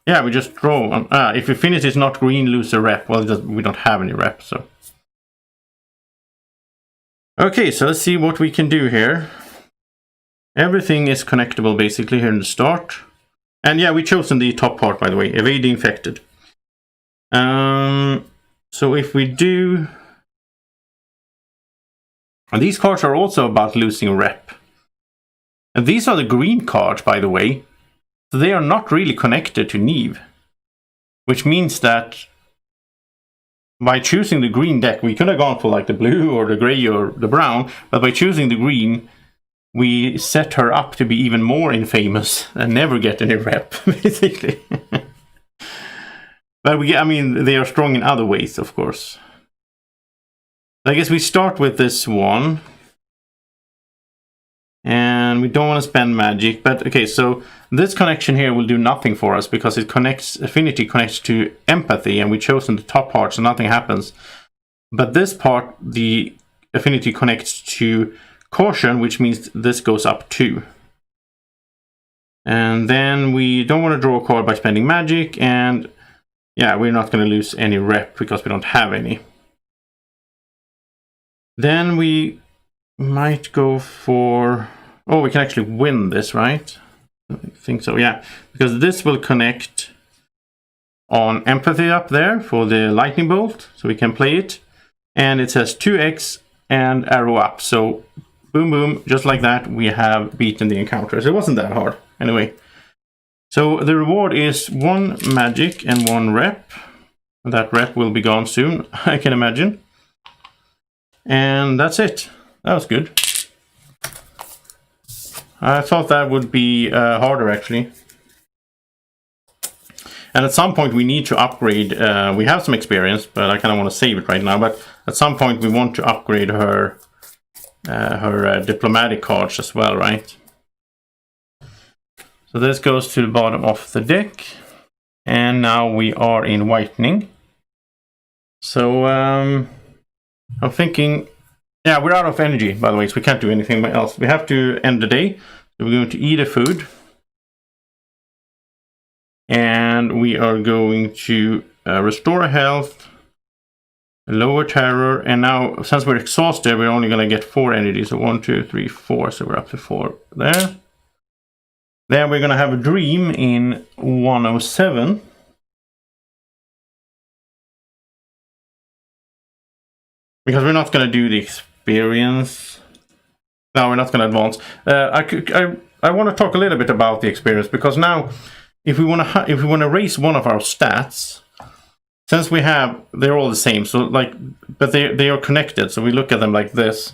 Yeah, we just draw. If affinity is not green, lose a rep. Well, we don't have any rep, so. Okay, so let's see what we can do here. Everything is connectable basically here in the start. And yeah, we chosen the top part, by the way, evade the infected. So if we do... And these cards are also about losing rep. And these are the green cards, by the way. So they are not really connected to Neve. Which means that by choosing the green deck, we could have gone for like the blue or the gray or the brown. But by choosing the green, we set her up to be even more infamous and never get any rep, basically. But I mean, they are strong in other ways, of course. I guess we start with this one. And we don't want to spend magic, but okay, so this connection here will do nothing for us because it connects, affinity connects to empathy, and we chosen the top part, so nothing happens. But this part, the affinity connects to caution, which means this goes up 2. And then we don't want to draw a card by spending magic, and yeah, we're not going to lose any rep because we don't have any. Then we might go for... Oh, we can actually win this, right? I think so, yeah. Because this will connect on empathy up there for the lightning bolt. So we can play it. And it says 2x and arrow up. So boom, boom, just like that, we have beaten the encounter. So it wasn't that hard. Anyway. So the reward is 1 magic and 1 rep. That rep will be gone soon, I can imagine. And that's it. That was good. I thought that would be harder, actually. And at some point we need to upgrade. We have some experience, but I kind of want to save it right now. But at some point we want to upgrade her diplomatic cards as well, right? So this goes to the bottom of the deck. And now we are in whitening. So I'm thinking, yeah, we're out of energy, by the way, so we can't do anything else. We have to end the day. So we're going to eat a food. And we are going to restore health, lower terror, and now since we're exhausted, we're only going to get 4 energy. So 1, 2, 3, 4. So we're up to 4 there. Then we're going to have a dream in 107. Because we're not going to do the experience. No, we're not going to advance. I want to talk a little bit about the experience, because now if we want to raise one of our stats, since they're all the same, so like, but they are connected, so we look at them like this.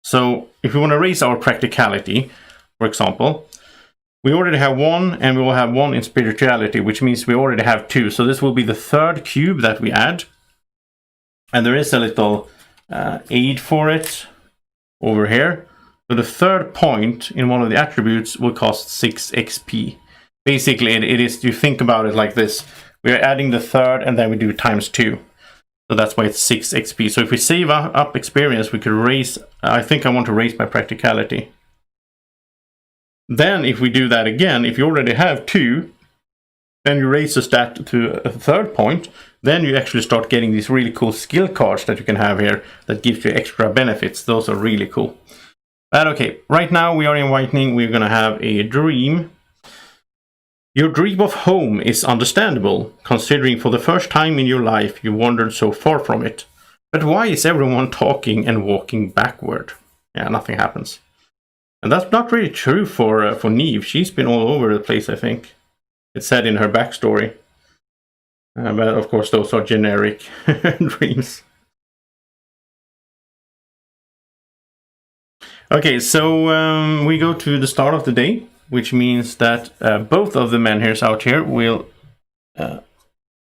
So if we want to raise our practicality, for example, we already have 1, and we will have 1 in spirituality, which means we already have 2. So this will be the 3rd cube that we add, and there is a little aid for it over here. So the 3rd point in one of the attributes will cost 6 XP. Basically, it is, you think about it like this. We are adding the 3rd, and then we do times 2. So that's why it's 6 XP. So if we save up experience, we could raise, I think I want to raise my practicality. Then if we do that again, if you already have 2, then you raise the stat to a 3rd point, then you actually start getting these really cool skill cards that you can have here that gives you extra benefits. Those are really cool. But okay, right now we are in whitening. We're going to have a dream. Your dream of home is understandable, considering for the first time in your life you wandered so far from it. But why is everyone talking and walking backward? Yeah, nothing happens. And that's not really true for Neve. She's been all over the place, I think. It's said in her backstory. But of course, those are generic dreams. Okay, so we go to the start of the day, which means that both of the menhirs out here will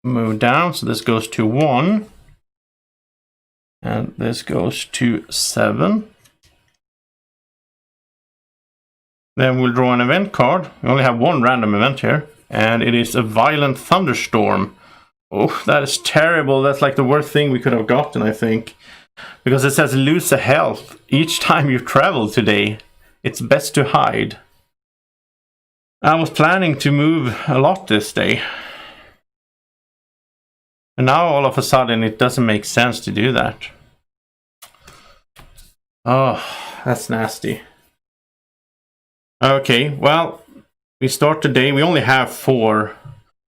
move down. So this goes to 1. And this goes to 7. Then we'll draw an event card. We only have 1 random event here. And it is a violent thunderstorm. Oh, that is terrible. That's like the worst thing we could have gotten, I think. Because it says lose a health each time you travel today. It's best to hide. I was planning to move a lot this day. And now all of a sudden it doesn't make sense to do that. Oh, that's nasty. Okay, well, we start today. We only have 4.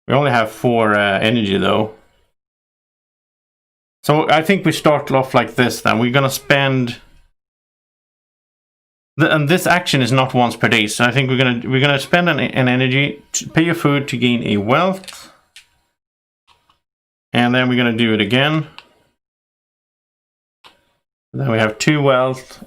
We only have 4 energy though. So I think we start off like this then. We're gonna spend, and this action is not once per day. So I think we're gonna spend an energy to pay your food to gain a wealth, and then we're gonna do it again. Then we have 2 wealth,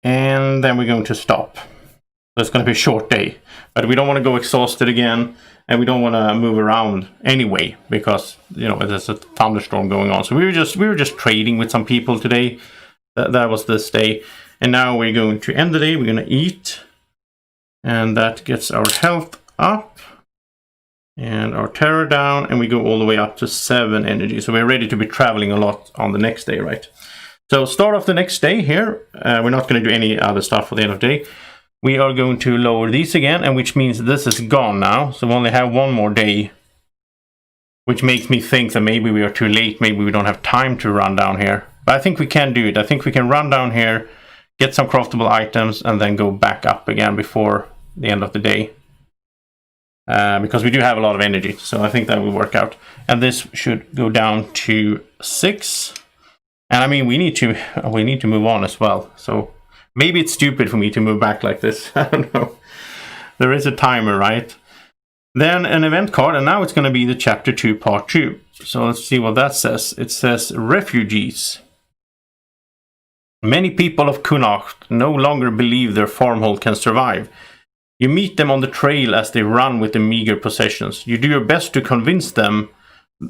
and then we're going to stop. So it's going to be a short day, but we don't want to go exhausted again, and we don't want to move around anyway because there's a thunderstorm going on. So we were just trading with some people today. That was this day, and now we're going to end the day. We're going to eat, and that gets our health up and our terror down, and we go all the way up to 7 energy. So we're ready to be traveling a lot on the next day, right? So start off the next day here. We're not going to do any other stuff for the end of the day. We are going to lower these again, and which means this is gone now. So we only have 1 more day, which makes me think that maybe we are too late. Maybe we don't have time to run down here. But I think we can do it. I think we can run down here, get some craftable items, and then go back up again before the end of the day. Because we do have a lot of energy, so I think that will work out. And this should go down to 6. And I mean, we need to move on as well. So maybe it's stupid for me to move back like this. I don't know. There is a timer, right? Then an event card, and now it's going to be the chapter 2, part 2. So let's see what that says. It says refugees. Many people of Connacht no longer believe their farmhold can survive. You meet them on the trail as they run with the meager possessions. You do your best to convince them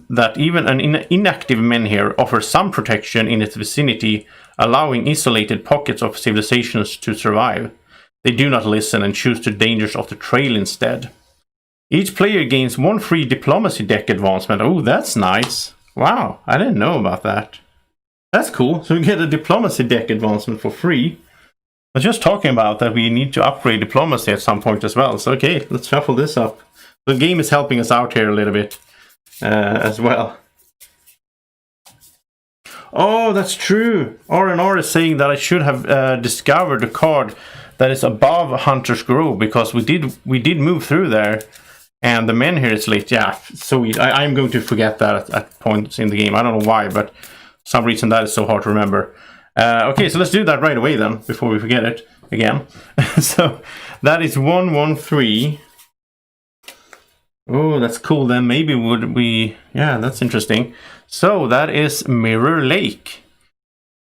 that even an inactive menhir offers some protection in its vicinity, allowing isolated pockets of civilizations to survive. They do not listen and choose the dangers of the trail instead. Each player gains 1 free diplomacy deck advancement. Oh, that's nice. Wow, I didn't know about that. That's cool. So we get a diplomacy deck advancement for free. I was just talking about that we need to upgrade diplomacy at some point as well. So okay, let's shuffle this up. The game is helping us out here a little bit as well. Oh, that's true. R&R is saying that I should have discovered a card that is above Hunter's Grove, because we did move through there. And the menhir is late. Yeah, so I'm going to forget that at points in the game. I don't know why, but for some reason that is so hard to remember. Okay, so let's do that right away then, before we forget it again. So that is 113. Oh, that's cool. Then maybe would we... Yeah, that's interesting. So that is Mirror Lake.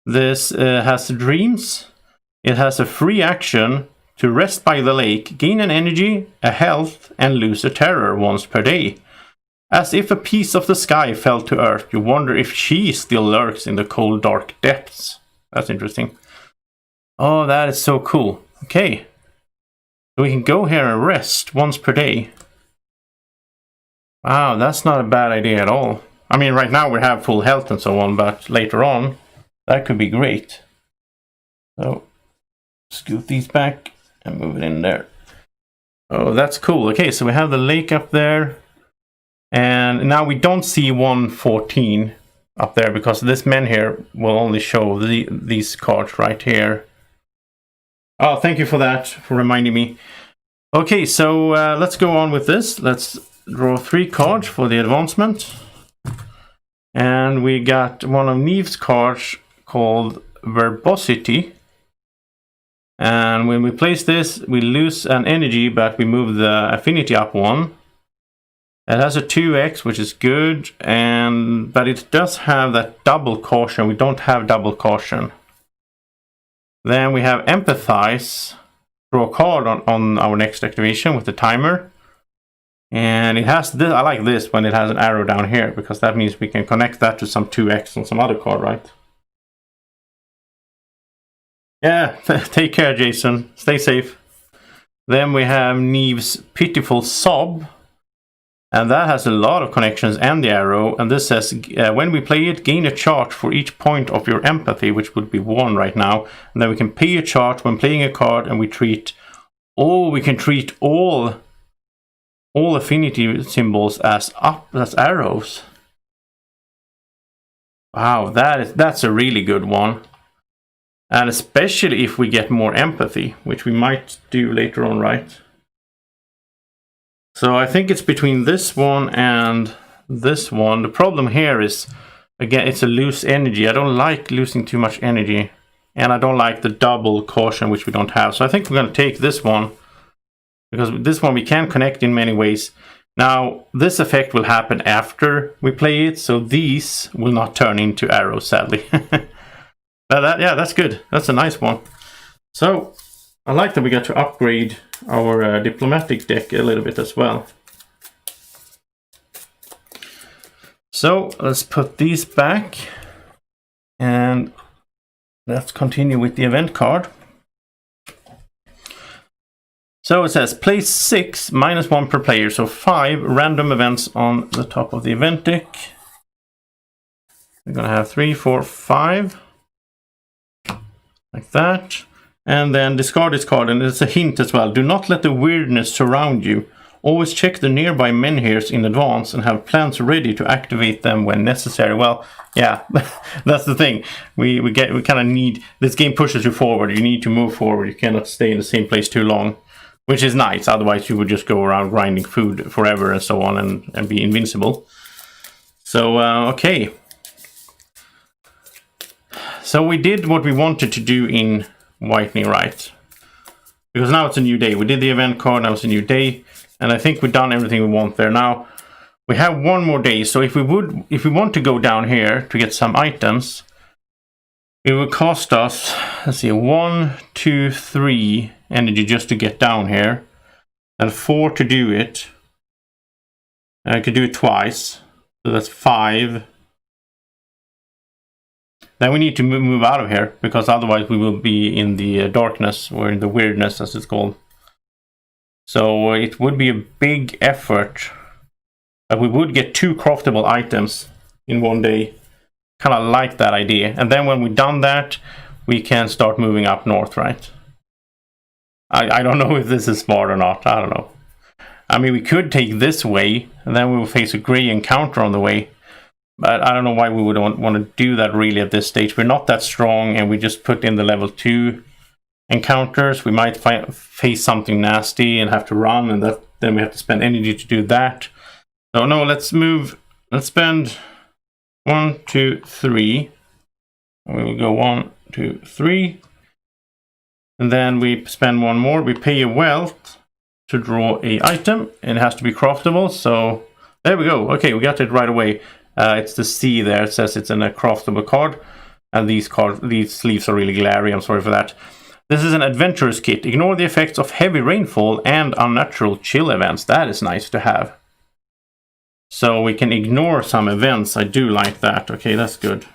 This has dreams. It has a free action to rest by the lake, gain an energy, a health, and lose a terror once per day. As if a piece of the sky fell to earth, you wonder if she still lurks in the cold, dark depths. That's interesting. Oh, that is so cool. Okay. So we can go here and rest once per day. Wow, that's not a bad idea at all. I mean, right now we have full health and so on, but later on, that could be great. So, scoot these back and move it in there. Oh, that's cool. Okay, so we have the lake up there. And now we don't see 114 up there, because this menhir will only show these cards right here. Oh, thank you for that, for reminding me. Okay, so let's go on with this. Let's draw 3 cards for the advancement. And we got one of Neve's cards called Verbosity. And when we place this, we lose an energy, but we move the affinity up 1. It has a 2x, which is good, but it does have that double caution. We don't have double caution. Then we have Empathize. Draw a card on our next activation with the timer. And it has this. I like this when it has an arrow down here, because that means we can connect that to some 2x on some other card, right? Yeah, take care, Jason. Stay safe. Then we have Neve's Pitiful Sob. And that has a lot of connections and the arrow. And this says, when we play it, gain a charge for each point of your empathy, which would be 1 right now. And then we can pay a charge when playing a card, and we treat... Oh, we can treat all affinity symbols as arrows. Wow, that's a really good one. And especially if we get more empathy, which we might do later on, right? So I think it's between this one and this one. The problem here is, again, it's a loose energy. I don't like losing too much energy. And I don't like the double caution, which we don't have. So I think we're going to take this one, because this one we can connect in many ways. Now, this effect will happen after we play it, so these will not turn into arrows, sadly. Yeah, that's good. That's a nice one. So, I like that we got to upgrade our diplomatic deck a little bit as well. So, let's put these back. And let's continue with the event card. So it says, place 6, -1 per player. So 5 random events on the top of the event deck. We're going to have 3, 4, 5. Like that. And then discard this card, and it's a hint as well. Do not let the weirdness surround you. Always check the nearby menhirs in advance and have plans ready to activate them when necessary. Well, yeah, that's the thing. We kind of need... This game pushes you forward. You need to move forward. You cannot stay in the same place too long. Which is nice. Otherwise you would just go around grinding food forever and so on and be invincible. So, okay. So we did what we wanted to do in Whitening, right? Because now it's a new day. We did the event card, now it's a new day. And I think we've done everything we want there. Now, we have one more day. So if we want to go down here to get some items, It will cost us, let's see, 1, 2, 3 energy just to get down here, and 4 to do it. And I could do it twice, so that's 5. Then we need to move out of here, because otherwise we will be in the darkness, or in the weirdness as it's called. So it would be a big effort, but we would get 2 craftable items in one day. Kind of like that idea. And then when we've done that, we can start moving up north, right? I don't know if this is smart or not. I don't know. I mean, we could take this way, and then we will face a gray encounter on the way. But I don't know why we would want to do that really at this stage. We're not that strong, and we just put in the level 2 encounters. We might face something nasty and have to run, and then we have to spend energy to do that. So no, let's move. Let's spend 1, 2, 3. We will go 1, 2, 3. And then we spend 1 more. We pay a wealth to draw a item, and it has to be craftable. So there we go. Okay, we got it right away. It's the C there. It says it's in a craftable card. And these sleeves are really glary. I'm sorry for that. This is an adventurer's kit. Ignore the effects of heavy rainfall and unnatural chill events. That is nice to have. So we can ignore some events. I do like that. Okay, that's good.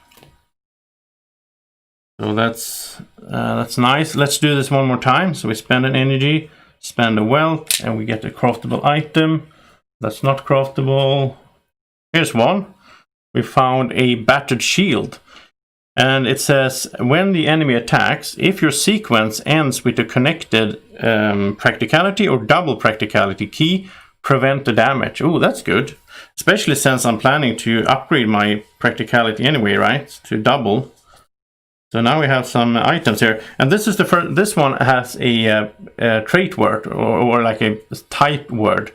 So that's nice. Let's do this one more time. So we spend an energy, spend a wealth, and we get a craftable item. That's not craftable. Here's one. We found a battered shield. And it says, when the enemy attacks, if your sequence ends with a connected practicality or double practicality key, prevent the damage. Oh, that's good. Especially since I'm planning to upgrade my practicality anyway, right? To double. So now we have some items here. And this is the first. This one has a trait word or like a type word,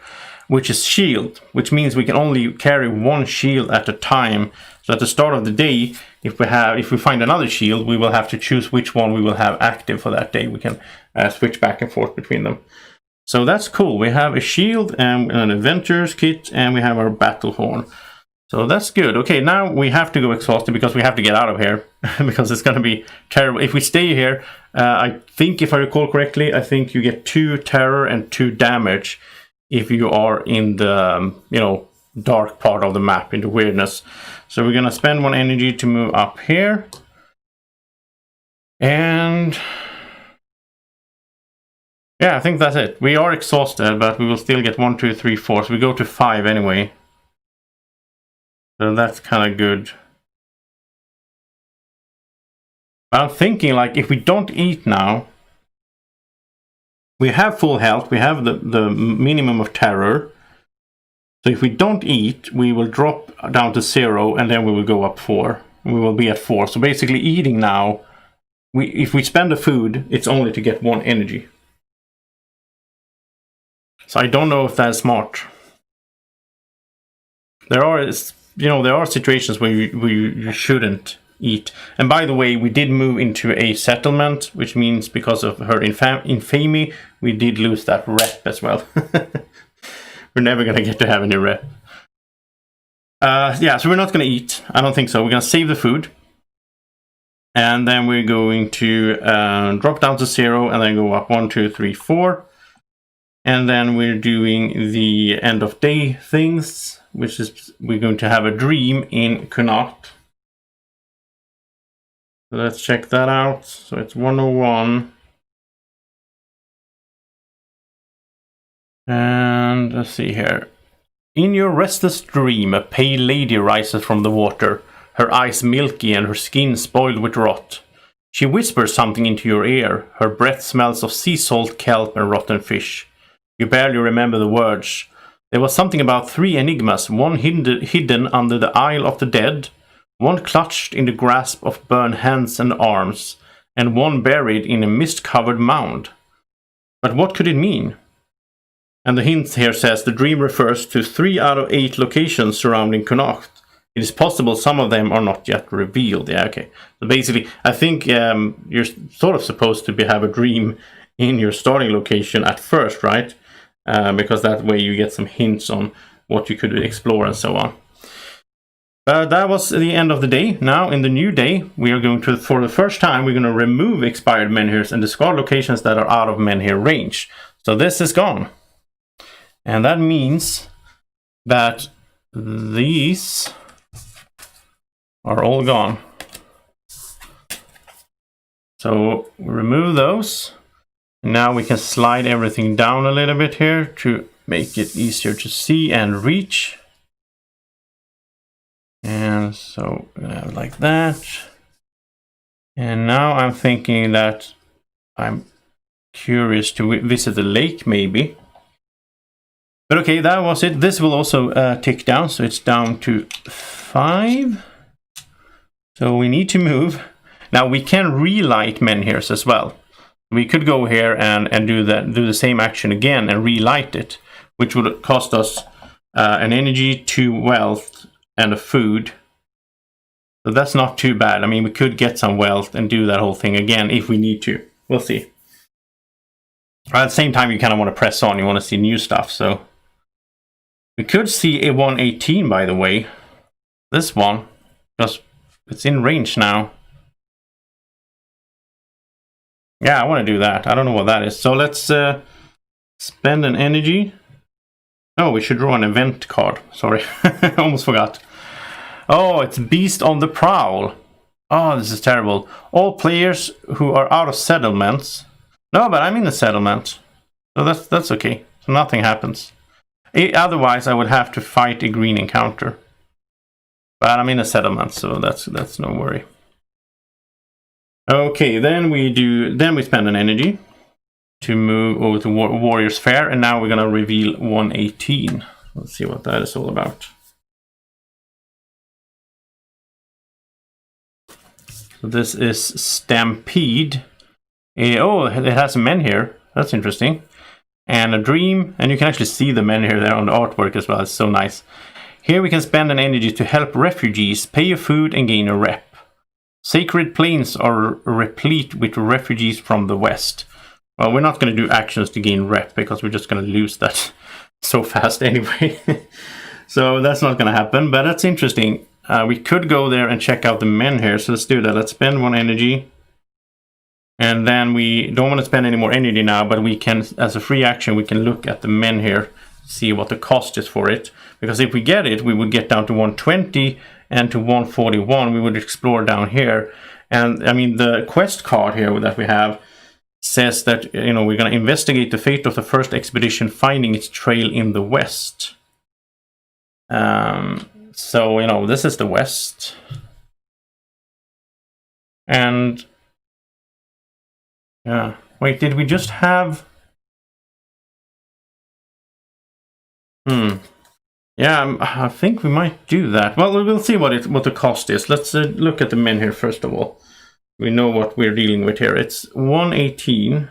which is shield, which means we can only carry 1 shield at a time. So at the start of the day, if we find another shield, we will have to choose which one we will have active for that day. We can switch back and forth between them. So that's cool. We have a shield and an adventurer's kit, and we have our battle horn. So that's good. Okay, now we have to go exhausted because we have to get out of here because it's going to be terrible. If we stay here, I think if I recall correctly, I think you get 2 terror and 2 damage if you are in the, dark part of the map, in the weirdness. So we're going to spend 1 energy to move up here. And yeah, I think that's it. We are exhausted, but we will still get 1, 2, 3, 4. So we go to 5 anyway. So that's kind of good. But I'm thinking, like, if we don't eat now, we have full health. We have the minimum of terror. So if we don't eat, we will drop down to 0, and then we will go up 4. We will be at 4. So basically eating now, if we spend the food, it's only to get 1 energy. So I don't know if that's smart. There are situations where you shouldn't eat. And by the way, we did move into a settlement, which means because of her infamy, we did lose that rep as well. We're never going to get to have any rep. Yeah, so we're not going to eat. I don't think so. We're going to save the food. And then we're going to drop down to 0 and then go up 1, 2, 3, 4. And then we're doing the end of day things, which is we're going to have a dream in Connacht. So let's check that out. So it's 101. And let's see here. In your restless dream, a pale lady rises from the water, her eyes milky and her skin spoiled with rot. She whispers something into your ear. Her breath smells of sea salt, kelp, and rotten fish. You barely remember the words. There was something about 3 enigmas, one hidden under the Isle of the Dead, one clutched in the grasp of burned hands and arms, and one buried in a mist-covered mound. But what could it mean? And the hint here says the dream refers to 3 out of 8 locations surrounding Connacht. It is possible some of them are not yet revealed. Yeah, okay. So basically, I think you're sort of supposed to have a dream in your starting location at first, right? Because that way you get some hints on what you could explore and so on. That was the end of the day. Now in the new day, we are going to, for the first time, we're going to remove expired menhirs and discard locations that are out of menhir range. So this is gone. And that means that these are all gone. So remove those. Now we can slide everything down a little bit here to make it easier to see and reach. And so we're gonna have it like that. And now I'm thinking that I'm curious to visit the lake maybe. But okay, that was it. This will also tick down, so it's down to 5. So we need to move. Now we can relight menhirs as well. We could go here and do the same action again and relight it, which would cost us an energy, 2 wealth, and a food. So that's not too bad. I mean, we could get some wealth and do that whole thing again if we need to. We'll see. At the same time, you kind of want to press on. You want to see new stuff. So we could see a 118, by the way. This one, because it's in range now. Yeah, I want to do that. I don't know what that is. So let's spend an energy. Oh, we should draw an event card. Sorry, almost forgot. Oh, it's Beast on the Prowl. Oh, this is terrible. All players who are out of settlements. No, but I'm in a settlement. So that's okay. So nothing happens. Otherwise, I would have to fight a green encounter. But I'm in a settlement, so that's no worry. Okay, then we spend an energy to move over to Warriors Fair, and now we're gonna reveal 118. Let's see what that is all about. So this is Stampede. Oh, it has men here. That's interesting. And a dream, and you can actually see the men here there on the artwork as well. It's so nice. Here we can spend an energy to help refugees, pay your food, and gain a rep. Sacred plains are replete with refugees from the west. Well, we're not going to do actions to gain rep because we're just going to lose that so fast anyway. So that's not going to happen, but that's interesting. We could go there and check out the men here. So let's do that. Let's spend 1 energy. And then we don't want to spend any more energy now, but we can, as a free action, we can look at the men here, see what the cost is for it. Because if we get it, we would get down to 120 and to 141. We would explore down here. And I mean, the quest card here that we have says that, you know, we're going to investigate the fate of the first expedition finding its trail in the west. So, you know, this is the west. And yeah, wait, did we just have... Yeah, I think we might do that. Well, we'll see what the cost is. Let's look at the men here first of all. We know what we're dealing with here. It's 118.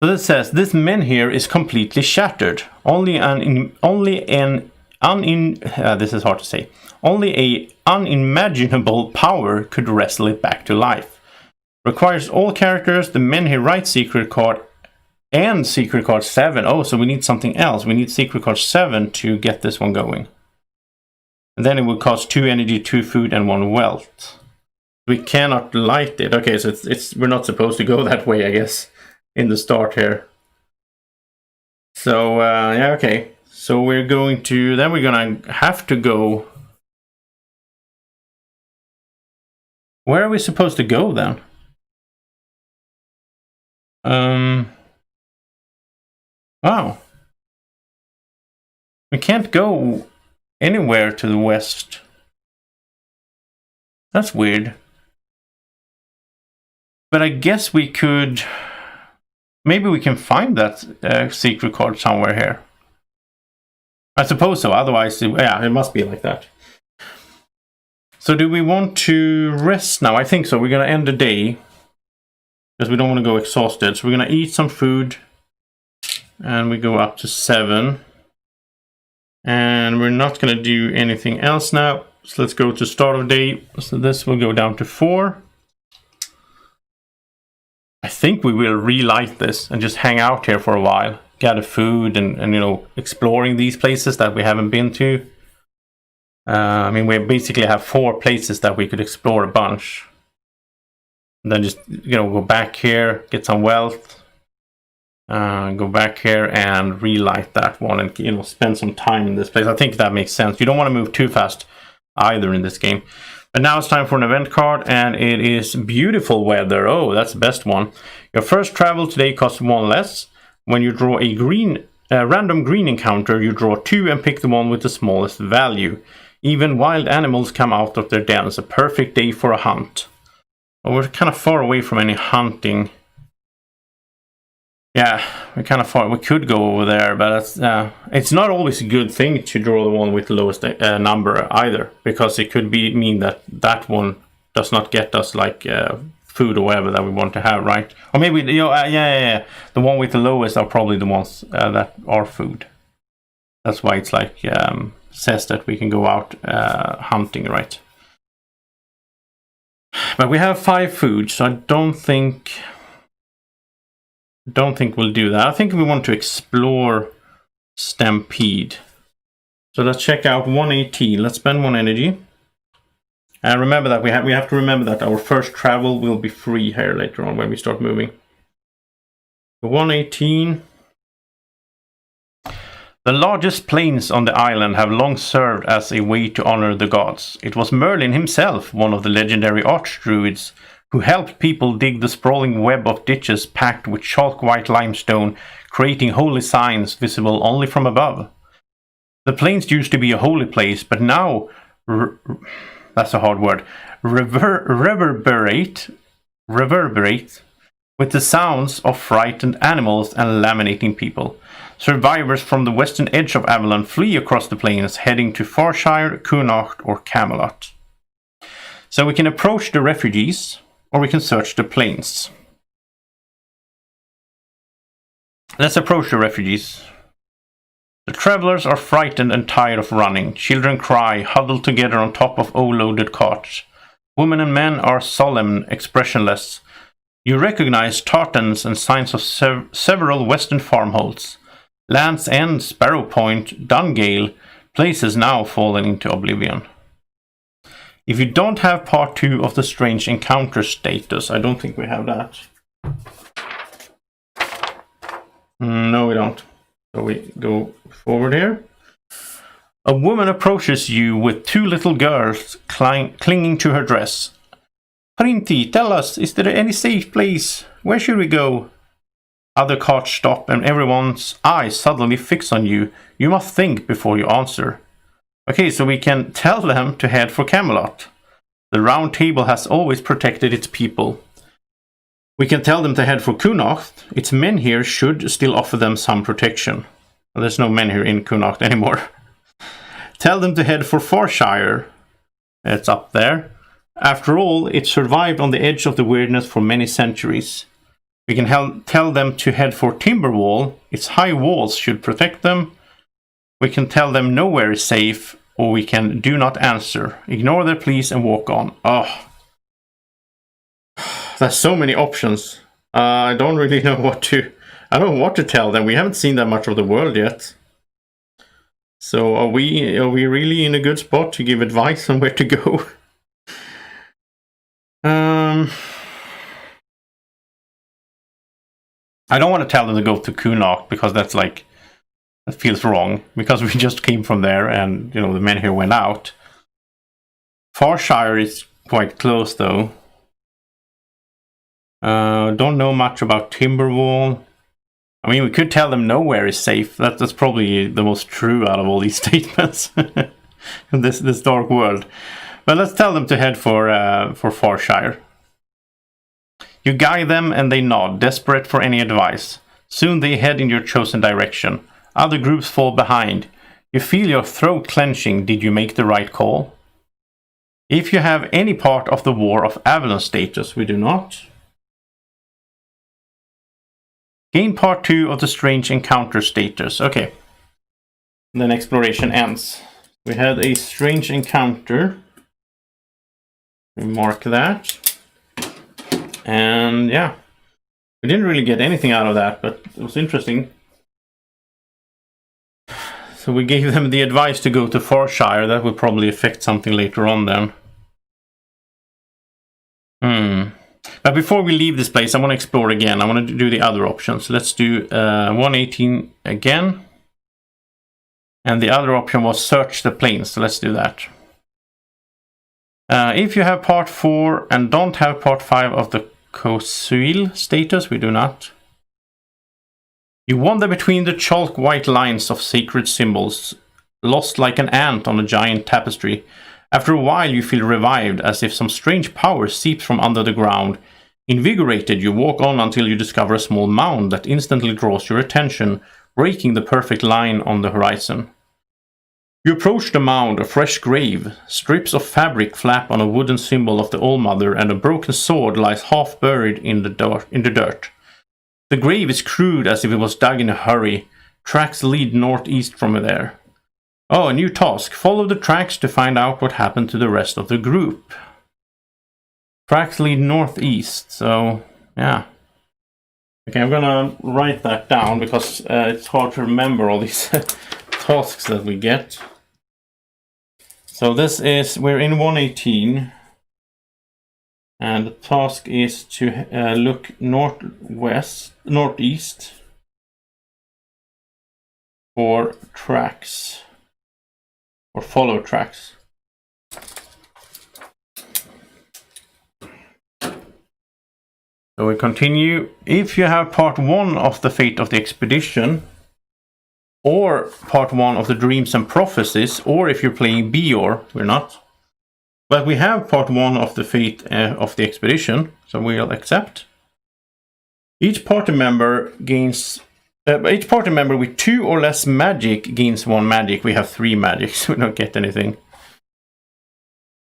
So this says this menhir is completely shattered. Only this is hard to say. Only a unimaginable power could wrestle it back to life. Requires all characters the menhir right secret card and secret card 7. Oh, so we need something else. We need secret card 7 to get this one going. And then it will cost 2 energy, 2 food, and 1 wealth. We cannot light it. Okay, so we're not supposed to go that way, I guess, in the start here. So yeah, okay. So we're going to have to go. Where are we supposed to go then? Wow. We can't go anywhere to the west. That's weird. But I guess we could... Maybe we can find that secret card somewhere here. I suppose so. Otherwise, yeah, it must be like that. So do we want to rest now? I think so. We're going to end the day. Because we don't want to go exhausted. So we're going to eat some food. And we go up to 7. And we're not going to do anything else now. So let's go to start of day. So this will go down to 4. I think we will relight this and just hang out here for a while. gather food and you know, exploring these places that we haven't been to. I mean, we basically have 4 places that we could explore a bunch. And then just, you know, go back here, get some wealth. Go back here and relight that one and, you know, spend some time in this place. I think that makes sense. You don't want to move too fast either in this game. But now it's time for an event card, and it is beautiful weather. Oh, that's the best one. Your first travel today costs 1 less. When you draw a random green encounter, you draw 2 and pick the one with the smallest value. Even wild animals come out of their dens. A perfect day for a hunt. Well, we're kind of far away from any hunting. Yeah, we're kind of far. We could go over there, but it's not always a good thing to draw the one with the lowest number either, because it could mean that that one does not get us like food or whatever that we want to have, right? Or maybe, you know, yeah. The one with the lowest are probably the ones that are food. That's why it's like says that we can go out hunting, right? But we have 5 food, so I don't think we'll do that. I think we want to explore Stampede. So let's check out 118. Let's spend 1 energy. And remember that we have to remember that our first travel will be free here later on when we start moving. 118. The largest plains on the island have long served as a way to honor the gods. It was Merlin himself, one of the legendary archdruids, who helped people dig the sprawling web of ditches packed with chalk-white limestone, creating holy signs visible only from above. The plains used to be a holy place, but now, that's a hard word, reverberate with the sounds of frightened animals and laminating people. Survivors from the western edge of Avalon flee across the plains, heading to Farshire, Connacht, or Camelot. So we can approach the refugees, or we can search the plains. Let's approach the refugees. The travelers are frightened and tired of running. Children cry, huddled together on top of overloaded carts. Women and men are solemn, expressionless. You recognize tartans and signs of several western farmholds. Land's End, Sparrow Point, Dungale, places now fallen into oblivion. If you don't have part 2 of the Strange Encounter status, I don't think we have that. No, we don't. So we go forward here. A woman approaches you with 2 little girls clinging to her dress. Printi, tell us, is there any safe place? Where should we go? Other carts stop and everyone's eyes suddenly fix on you. You must think before you answer. Okay, so we can tell them to head for Camelot. The Round Table has always protected its people. We can tell them to head for Connacht. Its menhir should still offer them some protection. Well, there's no menhir in Connacht anymore. Tell them to head for Farshire. It's up there. After all, it survived on the edge of the weirdness for many centuries. We can tell them to head for Timberwall. Its high walls should protect them. We can tell them nowhere is safe, or we can do not answer. Ignore their pleas and walk on. Oh, there's so many options. I don't really know what to... I don't know what to tell them. We haven't seen that much of the world yet. So are we really in a good spot to give advice on where to go? I don't want to tell them to go to Connacht because that's like, that feels wrong, because we just came from there and, you know, the men here went out. Farshire is quite close though. Don't know much about Timberwall. I mean, we could tell them nowhere is safe. That's probably the most true out of all these statements in this dark world. But let's tell them to head for Farshire. You guide them and they nod, desperate for any advice. Soon they head in your chosen direction. Other groups fall behind. You feel your throat clenching. Did you make the right call? If you have any part of the War of Avalon status, we do not. Gain part 2 of the Strange Encounter status. Okay. Then exploration ends. We had a strange encounter. We mark that. And yeah, we didn't really get anything out of that, but it was interesting. So we gave them the advice to go to Farshire. That will probably affect something later on then. But before we leave this place, I want to explore again. I want to do the other options. Let's do 118 again. And the other option was search the plains. So let's do that. If you have part 4 and don't have part 5 of the Kosuil status, we do not. You wander between the chalk white lines of sacred symbols, lost like an ant on a giant tapestry. After a while you feel revived, as if some strange power seeps from under the ground. Invigorated, you walk on until you discover a small mound that instantly draws your attention, breaking the perfect line on the horizon. You approach the mound, a fresh grave. Strips of fabric flap on a wooden symbol of the All-Mother, and a broken sword lies half buried in the dirt. The grave is crude, as if it was dug in a hurry. Tracks lead northeast from there. Oh, a new task. Follow the tracks to find out what happened to the rest of the group. Tracks lead northeast, so yeah. Okay, I'm gonna write that down because it's hard to remember all these tasks that we get. So this is, we're in 118. And the task is to look northeast for tracks, or follow tracks. So we continue. If you have part 1 of the Fate of the Expedition, or part 1 of the Dreams and Prophecies, or if you're playing Bior, we're not. But we have part 1 of the Fate of the Expedition, so we'll accept. Each party member gains... each party member with 2 or less magic gains 1 magic. We have 3 magics, we don't get anything.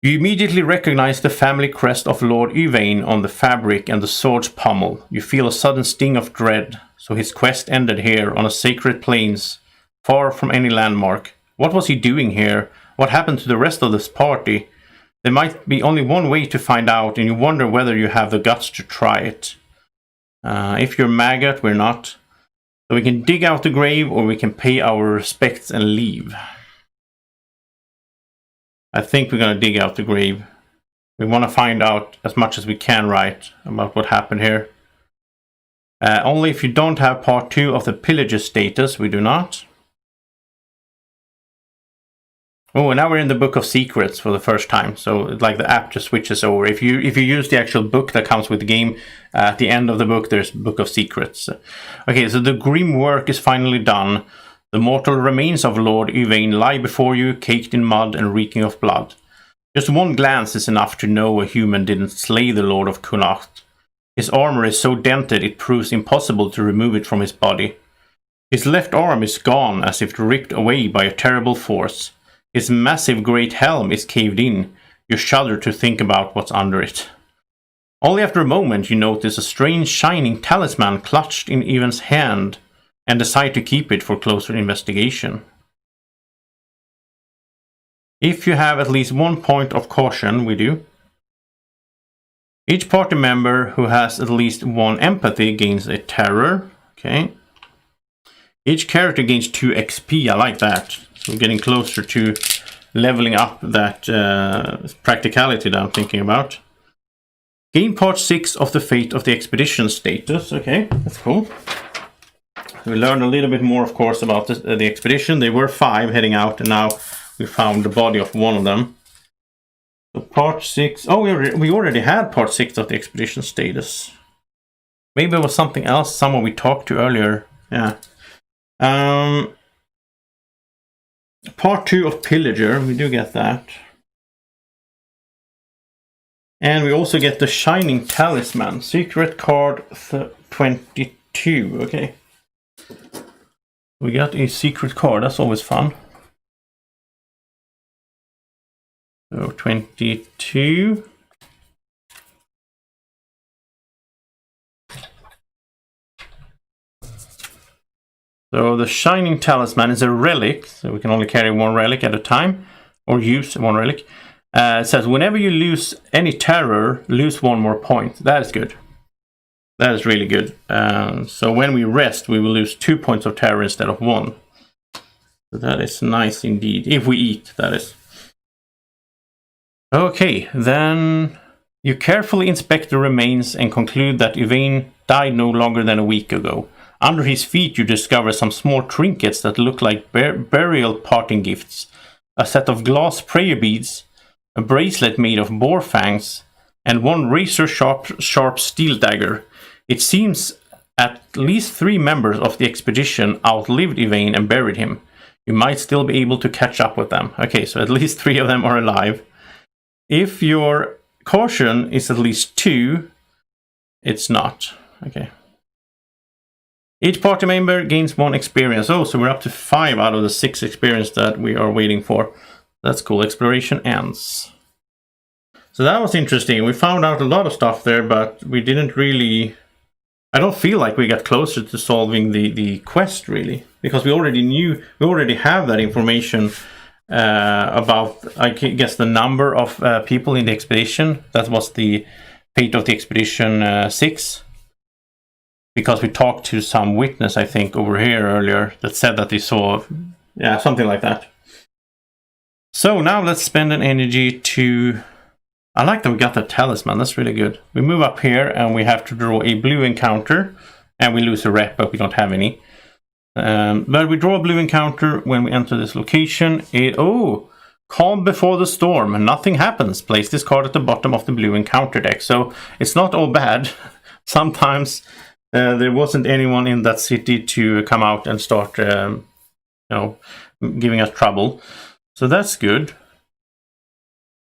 You immediately recognize the family crest of Lord Yvain on the fabric and the sword's pommel. You feel a sudden sting of dread, so his quest ended here, on a sacred plains, far from any landmark. What was he doing here? What happened to the rest of this party? There might be only one way to find out, and you wonder whether you have the guts to try it. If you're maggot, we're not. So we can dig out the grave, or we can pay our respects and leave. I think we're going to dig out the grave. We want to find out as much as we can, right, about what happened here. Only if you don't have part 2 of the pillager status, we do not. Oh, and now we're in the Book of Secrets for the first time. So like the app just switches over. If you use the actual book that comes with the game, at the end of the book there's Book of Secrets. Okay, so the grim work is finally done. The mortal remains of Lord Yvain lie before you, caked in mud and reeking of blood. Just one glance is enough to know a human didn't slay the Lord of Connacht. His armor is so dented it proves impossible to remove it from his body. His left arm is gone, as if ripped away by a terrible force. His massive great helm is caved in. You shudder to think about what's under it. Only after a moment you notice a strange shining talisman clutched in Ivan's hand, and decide to keep it for closer investigation. If you have at least 1 point of caution, we do. Each party member who has at least 1 empathy gains a terror. Okay. Each character gains 2 XP, I like that. So we're getting closer to leveling up that practicality that I'm thinking about. Gain part 6 of the Fate of the Expedition status. Okay, that's cool. We learned a little bit more, of course, about the expedition. There were 5 heading out, and now we found the body of one of them. So part 6... Oh, we already had part 6 of the expedition status. Maybe it was something else, someone we talked to earlier. Yeah. Part 2 of Pillager, we do get that. And we also get the Shining Talisman. Secret card 22, okay. We got a secret card, that's always fun. So 22. So the Shining Talisman is a relic, so we can only carry 1 relic at a time, or use 1 relic. It says whenever you lose any terror, lose 1 more point. That is good. That is really good. So when we rest, we will lose 2 points of terror instead of 1. So So that is nice indeed. If we eat, that is. Okay, then you carefully inspect the remains and conclude that Yvain died no longer than a week ago. Under his feet you discover some small trinkets that look like burial parting gifts, a set of glass prayer beads, a bracelet made of boar fangs, and one razor-sharp steel dagger. It seems at least 3 members of the expedition outlived Yvain and buried him. You might still be able to catch up with them. Okay, so at least 3 of them are alive. If your caution is at least 2, it's not. Okay. Each party member gains 1 experience. Oh, so we're up to 5 out of the 6 experience that we are waiting for. That's cool. Exploration ends. So that was interesting. We found out a lot of stuff there, but we didn't really... I don't feel like we got closer to solving the quest, really. Because we already have that information about, I guess, the number of people in the expedition. That was the fate of the expedition 6. Because we talked to some witness, I think, over here earlier that said that they saw, yeah, something like that. So now let's spend an energy to... I like that we got the talisman, that's really good. We move up here and we have to draw a blue encounter. And we lose a rep, but we don't have any. But we draw a blue encounter when we enter this location. Calm before the storm. Nothing happens. Place this card at the bottom of the blue encounter deck. So it's not all bad. Sometimes there wasn't anyone in that city to come out and start giving us trouble. So that's good.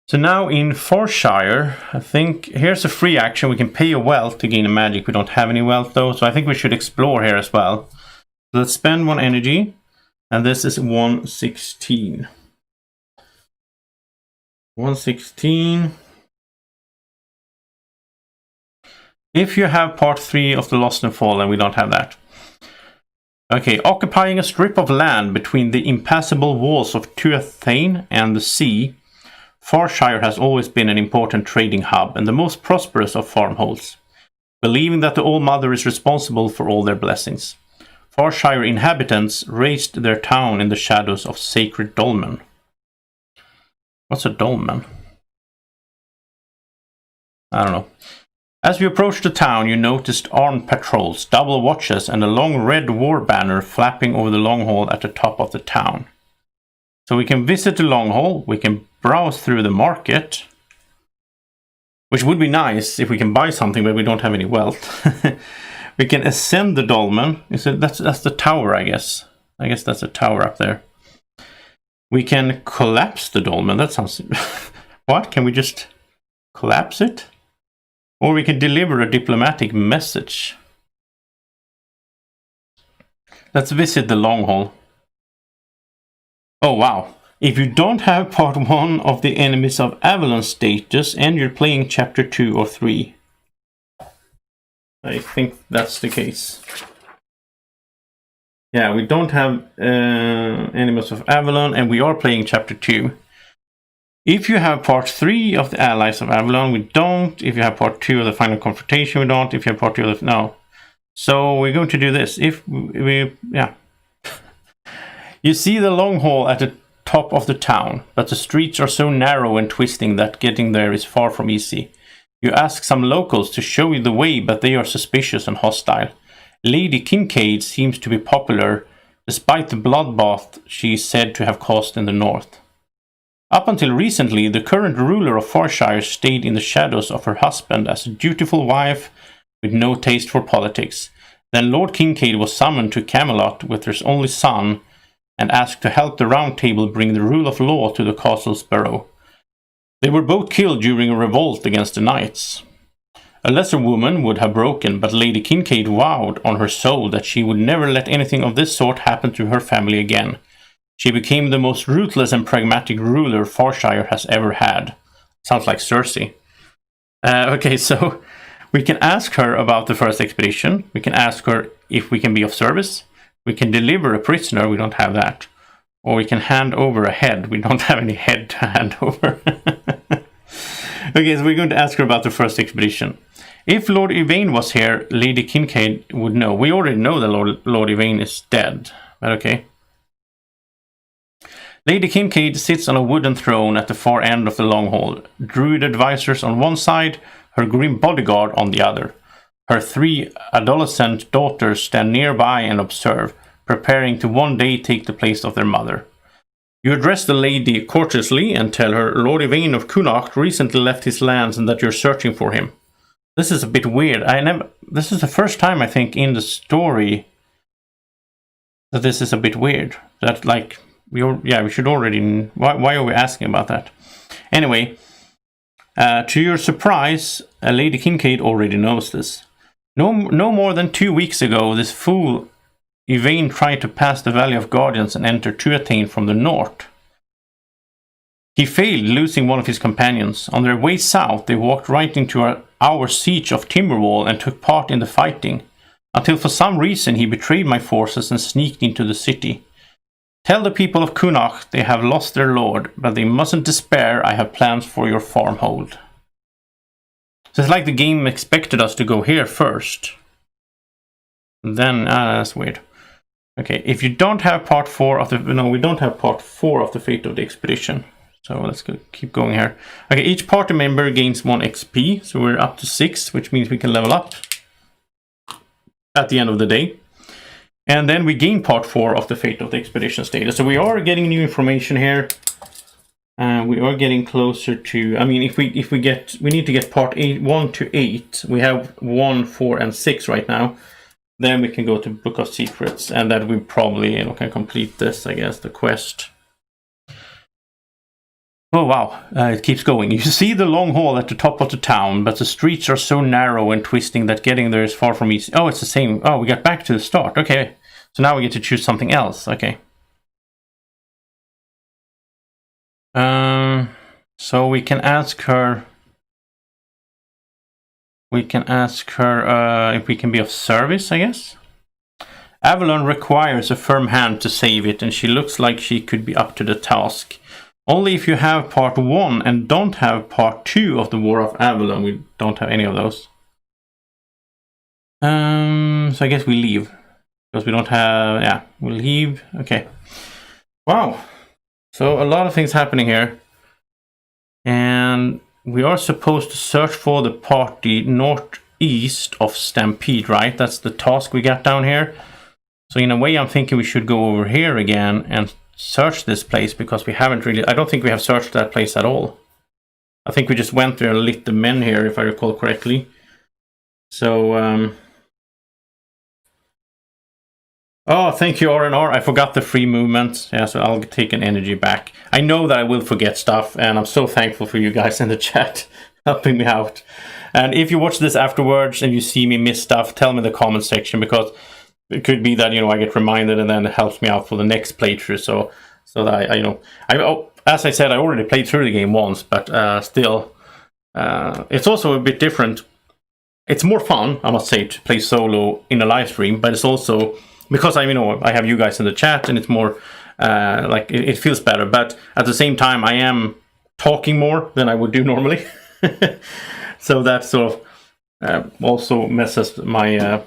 So now in Forshire, I think here's a free action. We can pay a wealth to gain a magic. We don't have any wealth though, so I think we should explore here as well. So let's spend 1 energy, and this is 116. 116. If you have part 3 of the Lost and Fallen, we don't have that. Okay, occupying a strip of land between the impassable walls of Tuathain and the sea, Farshire has always been an important trading hub and the most prosperous of farmholds, believing that the All-Mother is responsible for all their blessings. Farshire inhabitants raised their town in the shadows of sacred dolmen. What's a dolmen? I don't know. As you approach the town, you noticed armed patrols, double watches, and a long red war banner flapping over the long hall at the top of the town. So we can visit the long hall, we can browse through the market, which would be nice if we can buy something, but we don't have any wealth. We can ascend the dolmen. That's the tower, I guess. I guess that's a tower up there. We can collapse the dolmen. That sounds... What? Can we just collapse it? Or we can deliver a diplomatic message. Let's visit the long hall. Oh, wow. If you don't have part 1 of the Enemies of Avalon status and you're playing chapter 2 or 3. I think that's the case. Yeah, we don't have Enemies of Avalon and we are playing chapter 2. If you have part 3 of the Allies of Avalon, we don't. If you have part 2 of the Final Confrontation, we don't. If you have part 2 of the... No. So we're going to do this. If we... Yeah. You see the long hall at the top of the town, but the streets are so narrow and twisting that getting there is far from easy. You ask some locals to show you the way, but they are suspicious and hostile. Lady Kincaid seems to be popular, despite the bloodbath she is said to have caused in the north. Up until recently, the current ruler of Farshire stayed in the shadows of her husband as a dutiful wife with no taste for politics. Then Lord Kincaid was summoned to Camelot with his only son, and asked to help the Round Table bring the rule of law to the castle's borough. They were both killed during a revolt against the knights. A lesser woman would have broken, but Lady Kincaid vowed on her soul that she would never let anything of this sort happen to her family again. She became the most ruthless and pragmatic ruler Farshire has ever had. Sounds like Cersei. Okay, so we can ask her about the first expedition. We can ask her if we can be of service. We can deliver a prisoner, we don't have that. Or we can hand over a head, we don't have any head to hand over. Okay, so we're going to ask her about the first expedition. If Lord Yvain was here, Lady Kincaid would know. We already know that Lord Yvain is dead, but okay. Lady Kincaid sits on a wooden throne at the far end of the long hall, druid advisors on one side, her grim bodyguard on the other. Her 3 adolescent daughters stand nearby and observe, preparing to one day take the place of their mother. You address the lady courteously and tell her Lord Yvain of Connacht recently left his lands and that you're searching for him. This is a bit weird. This is the first time, I think, in the story that this is a bit weird. That, like, we should already... Why are we asking about that? Anyway, to your surprise, Lady Kincaid already knows this. No more than 2 weeks ago, this fool Yvain tried to pass the Valley of Guardians and enter Tuathain from the north. He failed, losing one of his companions. On their way south, they walked right into our siege of Timberwall and took part in the fighting, until for some reason he betrayed my forces and sneaked into the city. Tell the people of Connacht they have lost their lord, but they mustn't despair. I have plans for your farmhold. So it's like the game expected us to go here first. Then, that's weird. Okay, if you don't have part 4 of the... No, we don't have part 4 of the Fate of the Expedition. So let's keep going here. Okay, each party member gains 1 XP. So we're up to 6, which means we can level up at the end of the day. And then we gain part 4 of the Fate of the Expedition status. So we are getting new information here. We are getting closer to... I mean, if we need to get part 1 to 8. We have 1, 4, and 6 right now. Then we can go to Book of Secrets, and that we probably can complete this, I guess, the quest. Oh wow, it keeps going. You see the long hall at the top of the town, but the streets are so narrow and twisting that getting there is far from easy. Oh, it's the same. Oh, we got back to the start. Okay, so now we get to choose something else. Okay. So we can ask her... if we can be of service, I guess. Avalon requires a firm hand to save it, and she looks like she could be up to the task. Only if you have part 1 and don't have part 2 of the War of Avalon. We don't have any of those. So I guess we leave. Because we don't have... Yeah, we'll leave. Okay. Wow. So a lot of things happening here. And... we are supposed to search for the party northeast of Stampede, right? That's the task we got down here. So in a way, I'm thinking we should go over here again and search this place, because we haven't really... I don't think we have searched that place at all. I think we just went there and lit the menhir, if I recall correctly. So, oh, thank you, R&R. I forgot the free movement. Yeah, so I'll take an energy back. I know that I will forget stuff, and I'm so thankful for you guys in the chat helping me out. And if you watch this afterwards and you see me miss stuff, tell me in the comment section, because it could be that, I get reminded and then it helps me out for the next playthrough. So that as I said, I already played through the game once, but still, it's also a bit different. It's more fun, I must say, to play solo in a live stream, but it's also... because I have you guys in the chat, and it's more like it feels better. But at the same time, I am talking more than I would do normally, so that sort of also messes my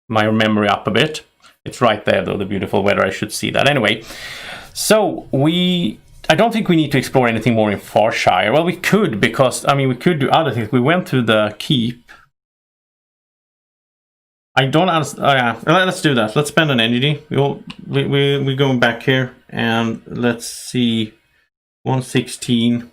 my memory up a bit. It's right there, though, the beautiful weather. I should see that anyway. So I don't think we need to explore anything more in Farshire. Well, we could, because we could do other things. We went to the keep. I don't understand. Oh, yeah, let's do that. Let's spend an energy. We're going back here, and let's see, 116.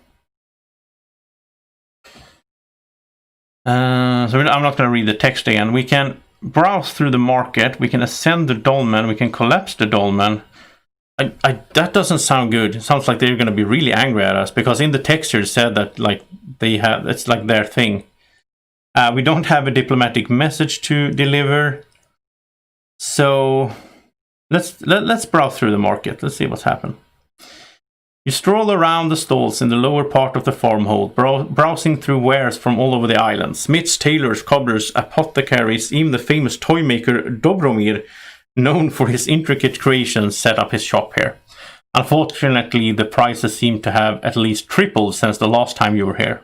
So I'm not going to read the text again. We can browse through the market. We can ascend the dolmen. We can collapse the dolmen. That doesn't sound good. It sounds like they're going to be really angry at us, because in the text here it said that it's like their thing. We don't have a diplomatic message to deliver, so let's browse through the market. Let's see what's happened. You stroll around the stalls in the lower part of the farmhold, browsing through wares from all over the island. Smiths, tailors, cobblers, apothecaries, even the famous toy maker Dobromir, known for his intricate creations, set up his shop here. Unfortunately, the prices seem to have at least tripled since the last time you were here.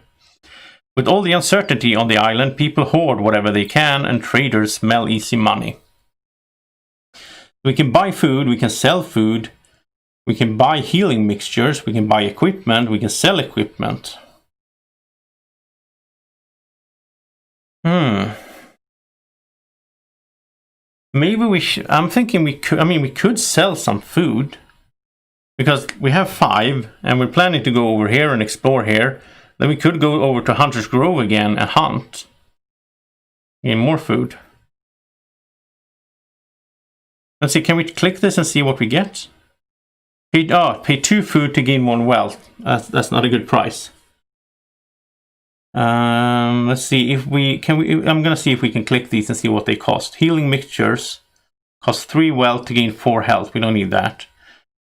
With all the uncertainty on the island, people hoard whatever they can, and traders smell easy money. We can buy food, we can sell food, We can buy healing mixtures, we can buy equipment, we can sell equipment. Maybe we should. I'm thinking we could. I mean, we could sell some food because we have 5, and we're planning to go over here and explore here. Then we could go over to Hunter's Grove again and hunt. Get more food. Let's see. Can we click this and see what we get? Pay 2 food to gain 1 wealth. That's not a good price. Let's see if we can. I'm gonna see if we can click these and see what they cost. Healing mixtures cost 3 wealth to gain 4 health. We don't need that.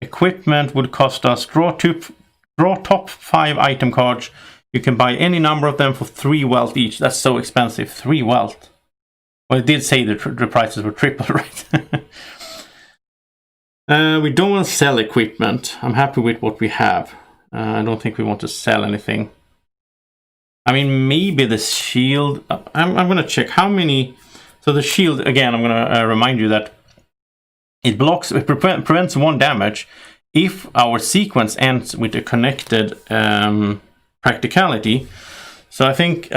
Equipment would cost us draw top 5 item cards. You can buy any number of them for 3 wealth each. That's so expensive. 3 wealth. Well, it did say the prices were triple, right? We don't want to sell equipment. I'm happy with what we have. I don't think we want to sell anything. I mean, maybe the shield. I'm going to check how many. So the shield, again, I'm going to remind you that it prevents 1 damage if our sequence ends with a connected practicality. So I think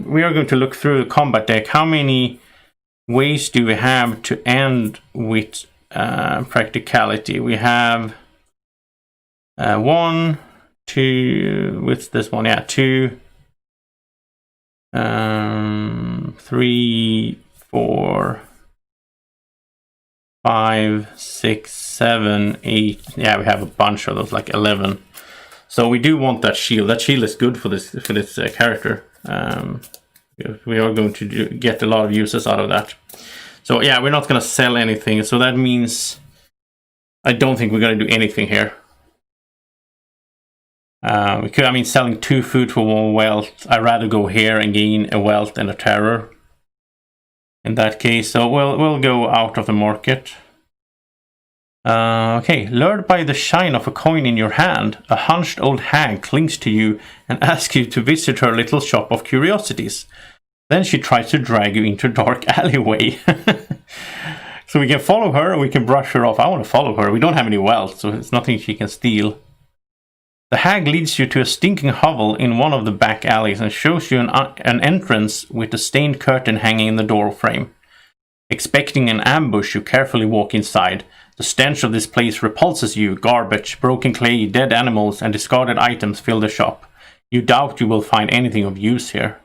we are going to look through the combat deck. How many ways do we have to end with practicality? We have 1, 2, with this one, yeah, 2. 3, 4, 5, 6, 7, 8. Yeah, we have a bunch of those, like 11. So we do want that shield. That shield is good for this character. We are going to get a lot of uses out of that. So yeah, we're not going to sell anything. So that means I don't think we're going to do anything here. I mean, selling 2 food for 1 wealth. I'd rather go here and gain a wealth and a terror. In that case, so we'll go out of the market. Okay, lured by the shine of a coin in your hand, a hunched old hag clings to you and asks you to visit her little shop of curiosities. Then she tries to drag you into a dark alleyway. So we can follow her or we can brush her off. I want to follow her. We don't have any wealth, so it's nothing she can steal. The hag leads you to a stinking hovel in one of the back alleys and shows you an entrance with a stained curtain hanging in the door frame. Expecting an ambush, you carefully walk inside. The stench of this place repulses you. Garbage, broken clay, dead animals, and discarded items fill the shop. You doubt you will find anything of use here.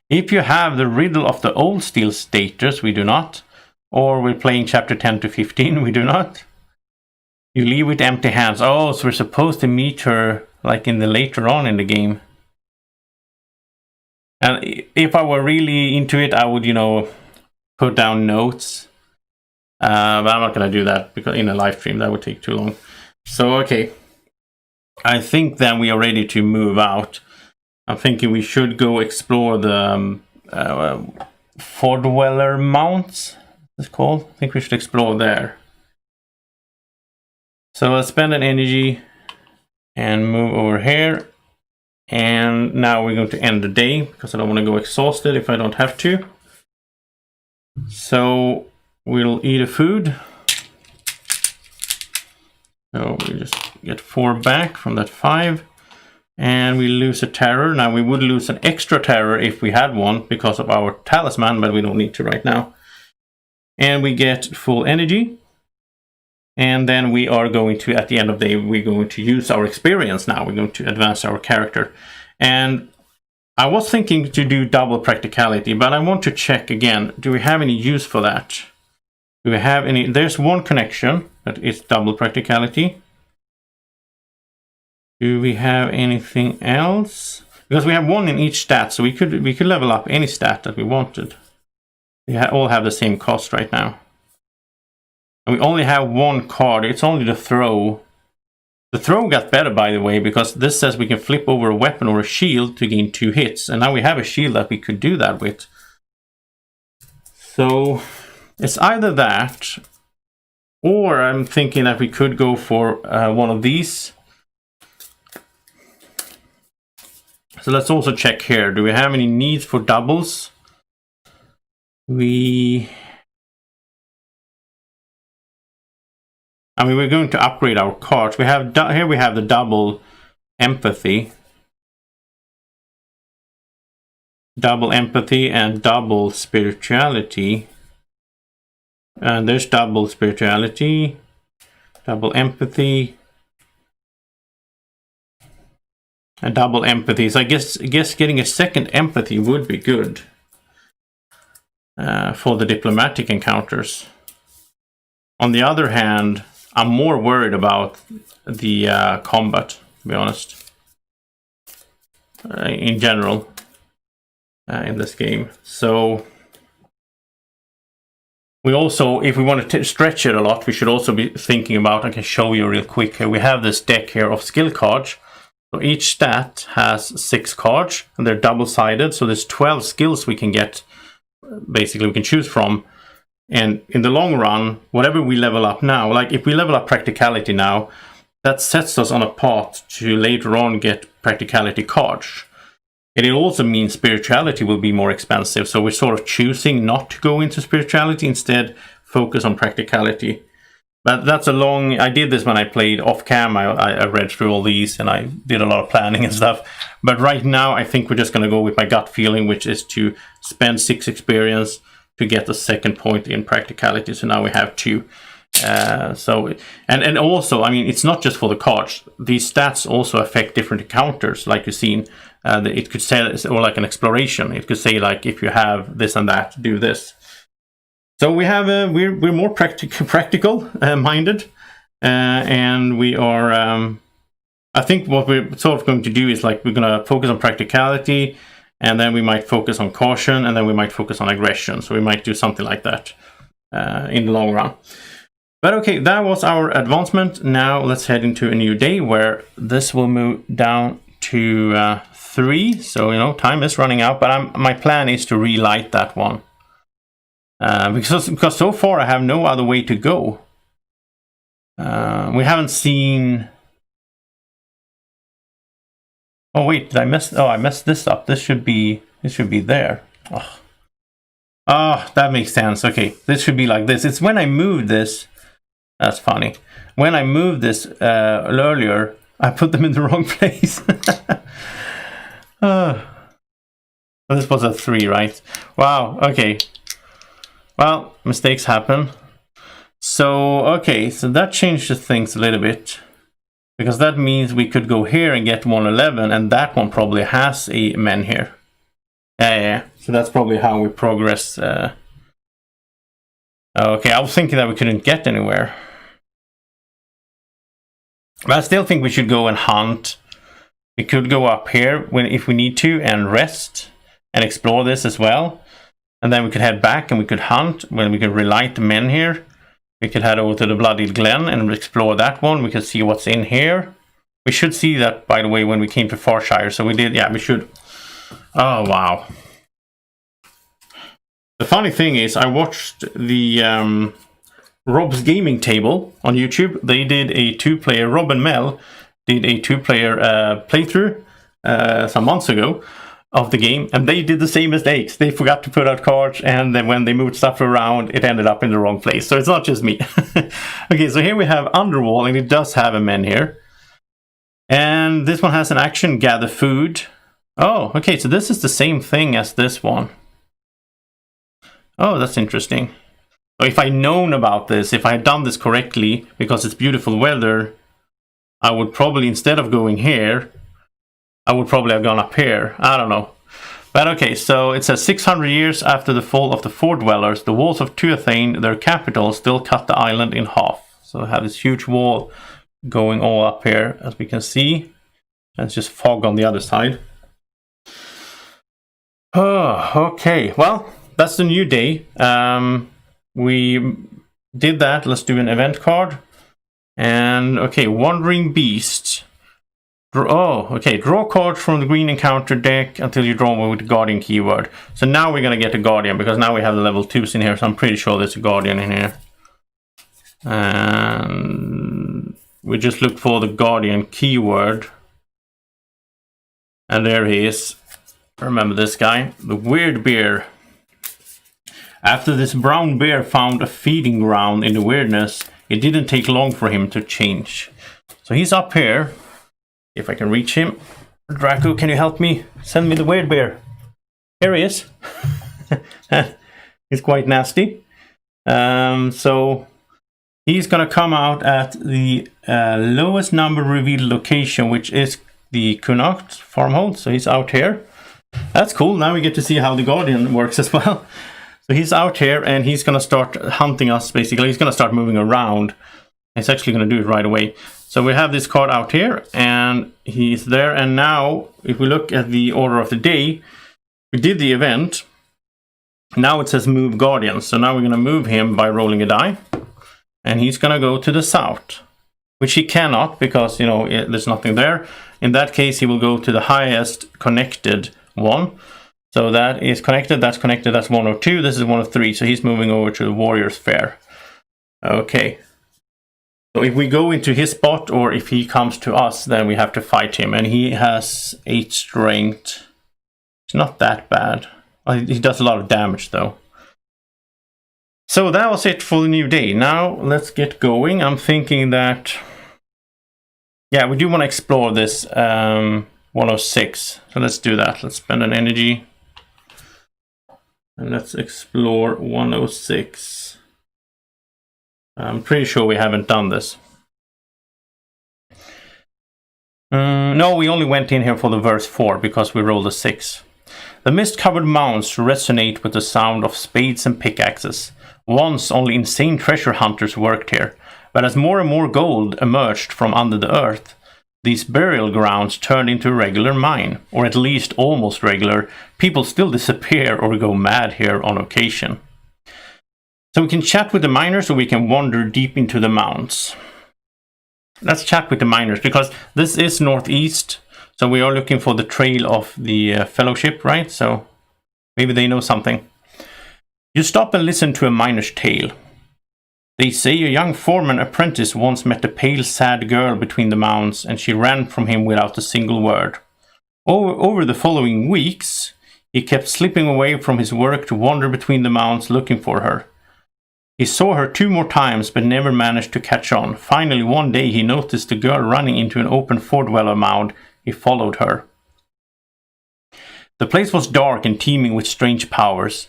If you have the riddle of the old steel status, we do not. Or we're playing chapter 10 to 15, we do not. You leave with empty hands. Oh, so we're supposed to meet her like in the later on in the game. And if I were really into it, I would, put down notes. But I'm not going to do that because in a live stream that would take too long. So, okay. I think then we are ready to move out. I'm thinking we should go explore the Fordweller Mounts, it's called. I think we should explore there. So let's spend an energy and move over here. And now we're going to end the day because I don't want to go exhausted if I don't have to. So we'll eat a food. So we just get 4 back from that 5. And we lose a terror. Now we would lose an extra terror if we had one because of our talisman, but we don't need to right now. And we get full energy. And then we are going to, at the end of the day, we're going to use our experience now. We're going to advance our character. And I was thinking to do double practicality, but I want to check again. Do we have any use for that? Do we have any? There's one connection that is double practicality. Do we have anything else? Because we have 1 in each stat, so we could level up any stat that we wanted. We all have the same cost right now. And we only have 1 card. It's only the throw. The throw got better, by the way, because this says we can flip over a weapon or a shield to gain 2 hits. And now we have a shield that we could do that with. So it's either that, or I'm thinking that we could go for one of these. So let's also check here. Do we have any needs for doubles? I mean, we're going to upgrade our cards. We have here we have the double empathy. Double empathy and double spirituality. And there's double spirituality, double empathy, and double empathy. So I guess getting a second empathy would be good for the diplomatic encounters. On the other hand, I'm more worried about the combat, to be honest, in general. In this game. So we also, if we want to stretch it a lot, we should also be thinking about, I can show you real quick here, we have this deck here of skill cards. So each stat has 6 cards and they're double-sided, so there's 12 skills we can get, basically we can choose from. And in the long run, whatever we level up now, like if we level up practicality now, that sets us on a path to later on get practicality cards. And it also means spirituality will be more expensive. So we're sort of choosing not to go into spirituality, instead focus on practicality. But that's a long... I did this when I played off cam. I read through all these and I did a lot of planning and stuff. But right now I think we're just going to go with my gut feeling, which is to spend 6 experience to get the second point in practicality. So now we have 2. And also, I mean, it's not just for the cards. These stats also affect different encounters, like you've seen. It could say, or like an exploration. It could say, like, if you have this and that, do this. So we have we're more practical minded, and we are. I think what we're sort of going to do is, like, we're going to focus on practicality, and then we might focus on caution, and then we might focus on aggression. So we might do something like that in the long run. But okay, that was our advancement. Now let's head into a new day where this will move down to 3. So, you know, time is running out, but my plan is to relight that one. Because so far I have no other way to go. We haven't seen... Oh wait, did I mess... Oh, I messed this up. This should be there. Oh. Oh, that makes sense. Okay, this should be like this. It's when I moved this... That's funny. When I moved this earlier, I put them in the wrong place. This was a 3, right? Wow, okay. Well, mistakes happen. So, okay, so that changes things a little bit. Because that means we could go here and get 111, and that one probably has a menhir. Yeah. So that's probably how we progress. Okay, I was thinking that we couldn't get anywhere. But I still think we should go and hunt. We could go up here if we need to and rest and explore this as well. And then we could head back and we could hunt. When we could relight the menhir. We could head over to the Bloodied Glen and explore that one. We could see what's in here. We should see that, by the way, when we came to Farshire. So we did, yeah, we should. Oh, wow. The funny thing is, I watched the Rob's Gaming Table on YouTube. They did a 2-player, Rob and Mel did a 2-player playthrough some months ago of the game, and they did the same mistakes. They forgot to put out cards, and then when they moved stuff around, it ended up in the wrong place. So it's not just me. Okay, so here we have Underwall, and it does have a menhir. And this one has an action, gather food. Oh, okay, so this is the same thing as this one. Oh, that's interesting. So if I'd known about this, if I had done this correctly, because it's beautiful weather, I would probably, instead of going here, I would probably have gone up here. I don't know. But okay, so it says 600 years after the fall of the Four Dwellers, the walls of Tuathain, their capital, still cut the island in half. So I have this huge wall going all up here, as we can see. And it's just fog on the other side. Oh, okay. Well, that's the new day. We did that. Let's do an event card. And okay, Wandering Beast. Draw cards from the green encounter deck until you draw one with the Guardian keyword. So now we're going to get a Guardian, because now we have the level 2s in here, so I'm pretty sure there's a Guardian in here. And we just look for the Guardian keyword. And there he is. Remember this guy? The Weird Bear. After this brown bear found a feeding ground in the weirdness, it didn't take long for him to change. So he's up here. If I can reach him. Draco, can you help me? Send me the weird bear. Here he is. He's quite nasty. So he's gonna come out at the lowest number revealed location, which is the Connacht farmhold. So he's out here. That's cool. Now we get to see how the Guardian works as well. So he's out here and he's gonna start hunting us. Basically, he's gonna start moving around. He's actually gonna do it right away. So we have this card out here and he's there. And now if we look at the order of the day, we did the event. Now it says move Guardian. So now we're going to move him by rolling a die. And he's going to go to the south, which he cannot because, you know, there's nothing there. In that case, he will go to the highest connected one. So that is connected, that's 102. This is 103. So he's moving over to the Warriors Fair. Okay. So if we go into his spot or if he comes to us, then we have to fight him. And he has 8 strength. It's not that bad. He does a lot of damage though. So that was it for the new day. Now let's get going. I'm thinking that, yeah, we do want to explore this 106. So let's do that. Let's spend an energy. And let's explore 106. I'm pretty sure we haven't done this. No, we only went in here for the verse 4 because we rolled a 6. The mist-covered mounds resonate with the sound of spades and pickaxes. Once only insane treasure hunters worked here, but as more and more gold emerged from under the earth, these burial grounds turned into a regular mine, or at least almost regular. People still disappear or go mad here on occasion. So we can chat with the miners or we can wander deep into the mounds. Let's chat with the miners because this is northeast. So we are looking for the trail of the fellowship, right? So maybe they know something. You stop and listen to a miner's tale. They say a young foreman apprentice once met a pale, sad girl between the mounds and she ran from him without a single word. Over the following weeks, he kept slipping away from his work to wander between the mounds looking for her. He saw her 2 more times but never managed to catch on. Finally, one day he noticed the girl running into an open fore-dweller mound. He followed her. The place was dark and teeming with strange powers.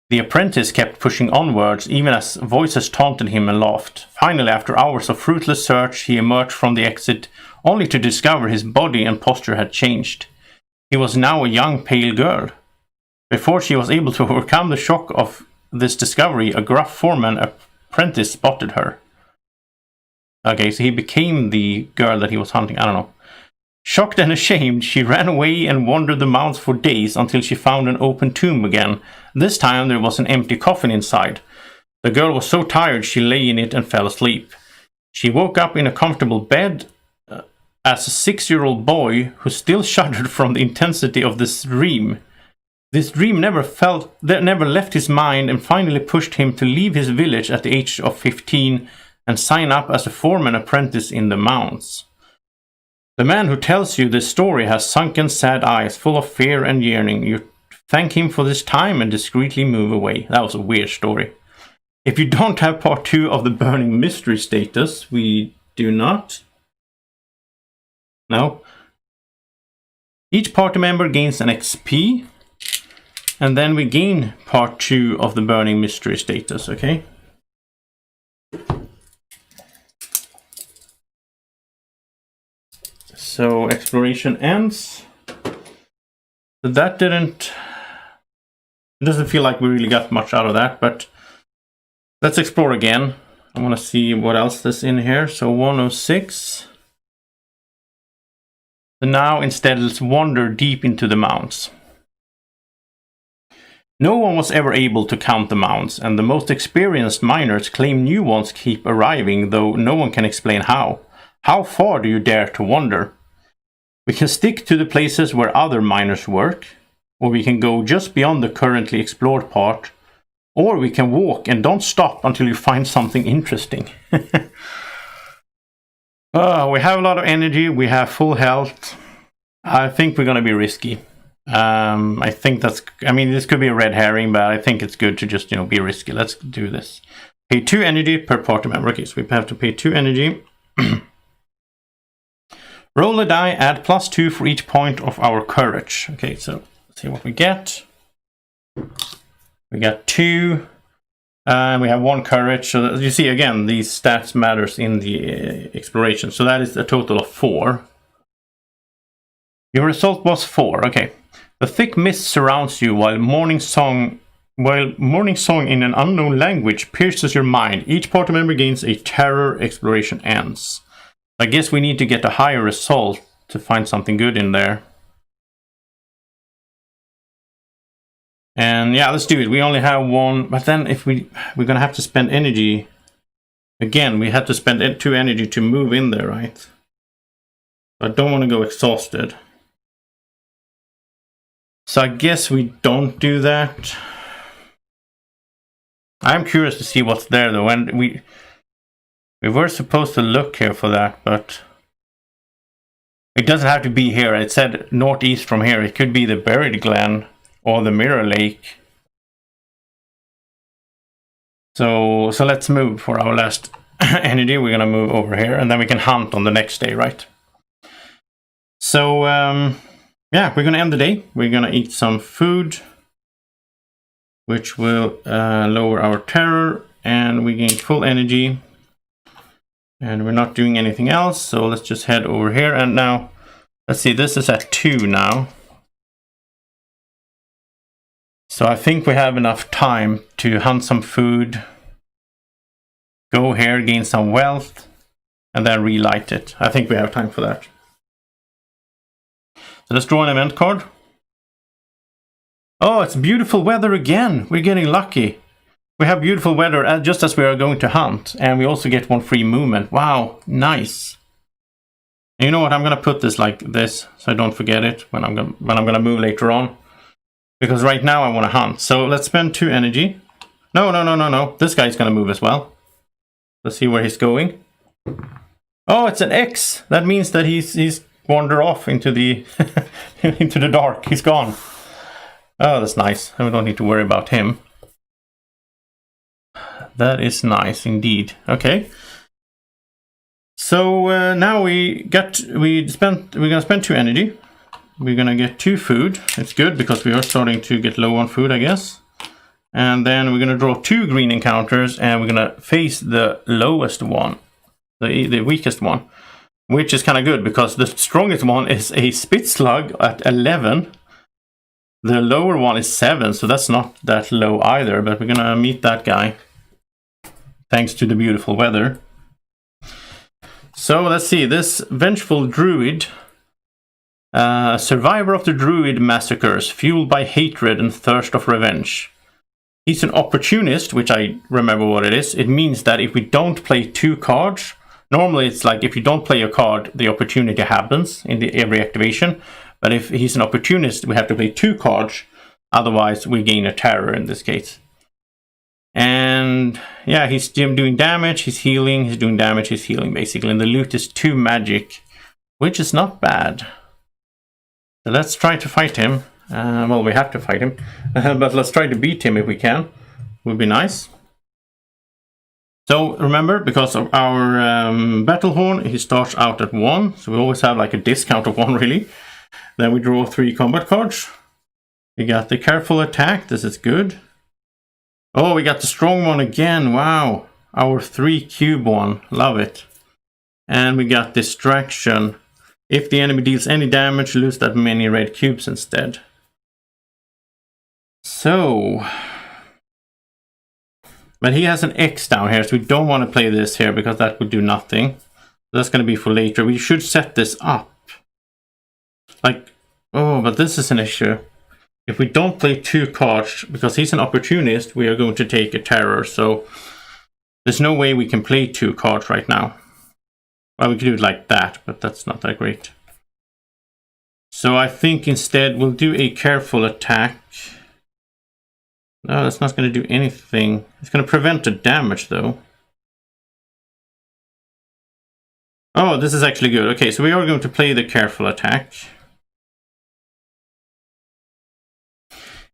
The apprentice kept pushing onwards, even as voices taunted him and laughed. Finally, after hours of fruitless search, he emerged from the exit, only to discover his body and posture had changed. He was now a young, pale girl. Before she was able to overcome the shock of this discovery, a gruff foreman apprentice spotted her. Okay, so he became the girl that he was hunting. I don't know. Shocked and ashamed, she ran away and wandered the mounds for days until she found an open tomb again. This time there was an empty coffin inside. The girl was so tired she lay in it and fell asleep. She woke up in a comfortable bed as a 6-year-old boy who still shuddered from the intensity of this dream. This dream never left his mind and finally pushed him to leave his village at the age of 15 and sign up as a foreman apprentice in the mounds. The man who tells you this story has sunken, sad eyes full of fear and yearning. You thank him for this time and discreetly move away. That was a weird story. If you don't have part 2 of the burning mystery status, we do not. No. Each party member gains an XP. And then we gain part 2 of the burning mystery status, okay? So exploration ends. That it doesn't feel like we really got much out of that, but let's explore again. I want to see what else is in here. So 106. So now instead let's wander deep into the mounds. No one was ever able to count the mounds, and the most experienced miners claim new ones keep arriving, though no one can explain how. How far do you dare to wander? We can stick to the places where other miners work, or we can go just beyond the currently explored part, or we can walk and don't stop until you find something interesting. We have a lot of energy, we have full health. I think we're going to be risky. I think this could be a red herring, but I think it's good to just, be risky. Let's do this. Pay 2 energy per party member. Okay, so we have to pay 2 energy. Roll a die, add +2 for each point of our courage. Okay, so let's see what we get. We got 2. And we have 1 courage. So you see, again, these stats matters in the exploration. So that is a total of 4. Your result was 4. Okay. The thick mist surrounds you while morning song in an unknown language pierces your mind. Each party member gains a terror. Exploration ends. I guess we need to get a higher result to find something good in there. And yeah, let's do it. We only have 1, but then if we're gonna have to spend energy again, we have to spend 2 energy to move in there, right? I don't want to go exhausted. So I guess we don't do that. I'm curious to see what's there though. And we were supposed to look here for that, but it doesn't have to be here. It said northeast from here. It could be the Buried Glen or the Mirror Lake. So let's move for our last energy. We're gonna move over here, and then we can hunt on the next day, right? So yeah, we're gonna end the day. We're gonna eat some food, which will lower our terror, and we gain full energy. And we're not doing anything else, so let's just head over here. And now, let's see, this is at 2 now. So I think we have enough time to hunt some food, go here, gain some wealth, and then relight it. I think we have time for that. So let's draw an event card. Oh, it's beautiful weather again. We're getting lucky. We have beautiful weather just as we are going to hunt, and we also get 1 free movement. Wow, nice. And you know what? I'm gonna put this like this so I don't forget it when I'm gonna move later on. Because right now I want to hunt. So let's spend 2 energy. No. This guy's gonna move as well. Let's see where he's going. Oh, it's an X. That means that he's wandered off into the into the dark. He's gone. Oh, that's nice. And we don't need to worry about him. That is nice indeed. Okay. So now we're gonna spend 2 energy. We're gonna get 2 food. It's good because we are starting to get low on food, I guess. And then we're gonna draw 2 green encounters, and we're gonna face the lowest one, the weakest one, which is kind of good because the strongest one is a spit slug at 11. The lower one is 7, so that's not that low either. But we're gonna meet that guy thanks to the beautiful weather. So let's see, this vengeful druid. Survivor of the Druid massacres, fueled by hatred and thirst of revenge. He's an opportunist, which I remember what it is. It means that if we don't play 2 cards, normally it's like if you don't play a card, the opportunity happens in every activation. But if he's an opportunist, we have to play 2 cards. Otherwise, we gain a terror in this case. And yeah, he's doing damage, he's healing, he's doing damage, he's healing basically. And the loot is 2 magic, which is not bad. So let's try to fight him. Well, we have to fight him. But let's try to beat him if we can. Would be nice. So remember, because of our battle horn, he starts out at 1. So we always have like a discount of 1 really. Then we draw 3 combat cards. We got the careful attack. This is good. Oh, we got the strong one again. Wow. Our 3 cube one. Love it. And we got distraction. If the enemy deals any damage, lose that many red cubes instead. So, but he has an X down here, so we don't want to play this here because that would do nothing. That's going to be for later. We should set this up. Like, oh, but this is an issue. If we don't play 2 cards, because he's an opportunist, we are going to take a terror. So, there's no way we can play 2 cards right now. Well, we could do it like that, but that's not that great. So I think instead we'll do a careful attack. No, that's not going to do anything. It's going to prevent the damage, though. Oh, this is actually good. Okay, so we are going to play the careful attack.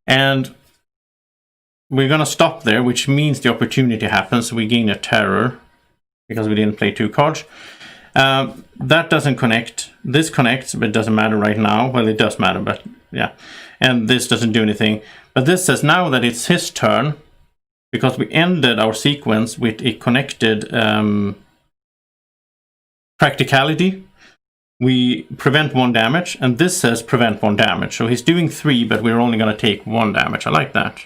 And we're going to stop there, which means the opportunity happens. We gain a terror because we didn't play 2 cards. That doesn't connect. This connects, but it doesn't matter right now. Well, it does matter, but yeah. And this doesn't do anything. But this says now that it's his turn, because we ended our sequence with a connected practicality. We prevent 1 damage, and this says prevent 1 damage. So he's doing 3, but we're only going to take 1 damage. I like that.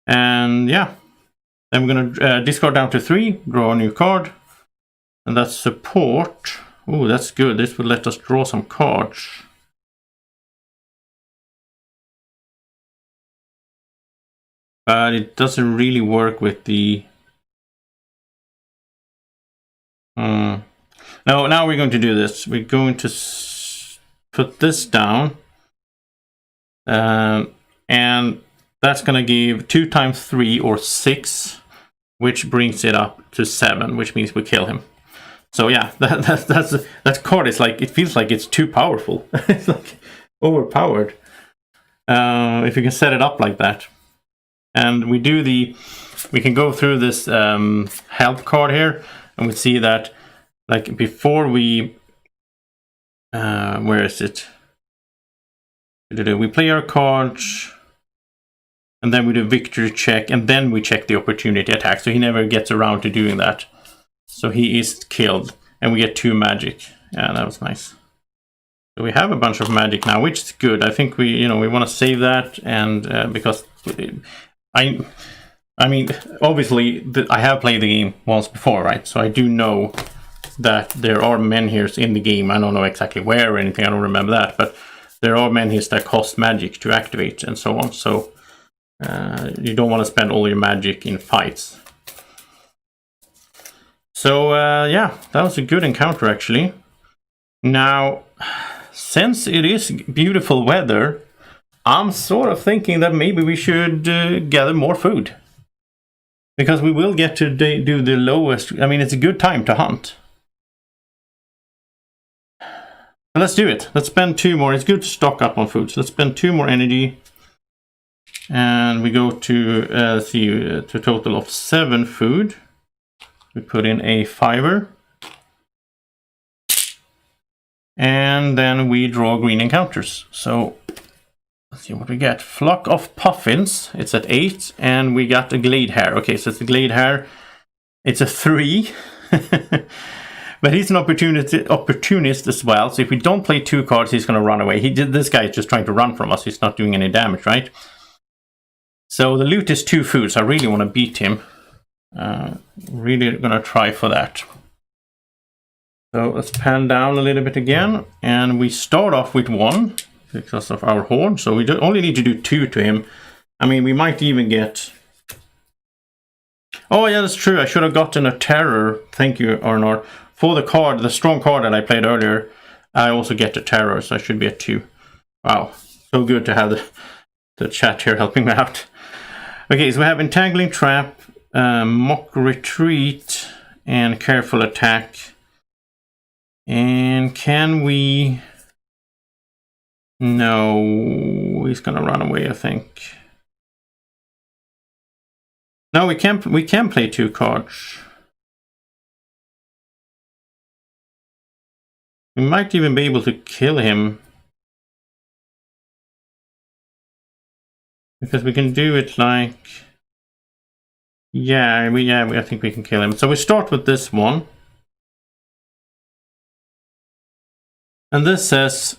And yeah, then we're going to discard down to 3, draw a new card. And that's support. Oh, that's good. This will let us draw some cards. But it doesn't really work with the... No, now we're going to do this. We're going to put this down. And that's going to give 2 times 3 or 6, which brings it up to 7, which means we kill him. So yeah, that card is like, it feels like it's too powerful. It's like overpowered. If you can set it up like that. And we can go through this help card here, and we see that like before we, where is it? We play our cards, and then we do victory check, and then we check the opportunity attack. So he never gets around to doing that. So he is killed, and we get 2 magic. Yeah, that was nice. So we have a bunch of magic now, which is good. I think we want to save that, and because I mean, obviously I have played the game once before, right? So I do know that there are menhirs in the game. I don't know exactly where or anything. I don't remember that, but there are menhirs that cost magic to activate and so on. So you don't want to spend all your magic in fights. So yeah, that was a good encounter actually. Now, since it is beautiful weather, I'm sort of thinking that maybe we should gather more food. Because we will get to do the lowest. I mean, it's a good time to hunt. But let's do it. Let's spend 2 more. It's good to stock up on food. So let's spend 2 more energy. And we go to to a total of 7 food. We put in a 5er. And then we draw green encounters. So let's see what we get. Flock of Puffins. It's at 8. And we got a Glade Hare. Okay, so it's a Glade Hare. It's a 3. But he's an opportunist as well. So if we don't play 2 cards, he's going to run away. This guy is just trying to run from us. He's not doing any damage, right? So the loot is 2 food. So I really want to beat him. Really going to try for that. So let's pan down a little bit again. And we start off with 1 because of our horn. So we only need to do 2 to him. I mean, we might even get... Oh, yeah, that's true. I should have gotten a terror. Thank you, Arnor. For the card, the strong card that I played earlier, I also get a terror. So I should be at 2. Wow. So good to have the chat here helping me out. Okay, so we have Entangling Trap, Mock Retreat, and Careful Attack. And can we... No, he's gonna run away, I think. No, we can play 2 cards. We might even be able to kill him. Because we can do it like... Yeah, I think we can kill him. So we start with this one. And this says...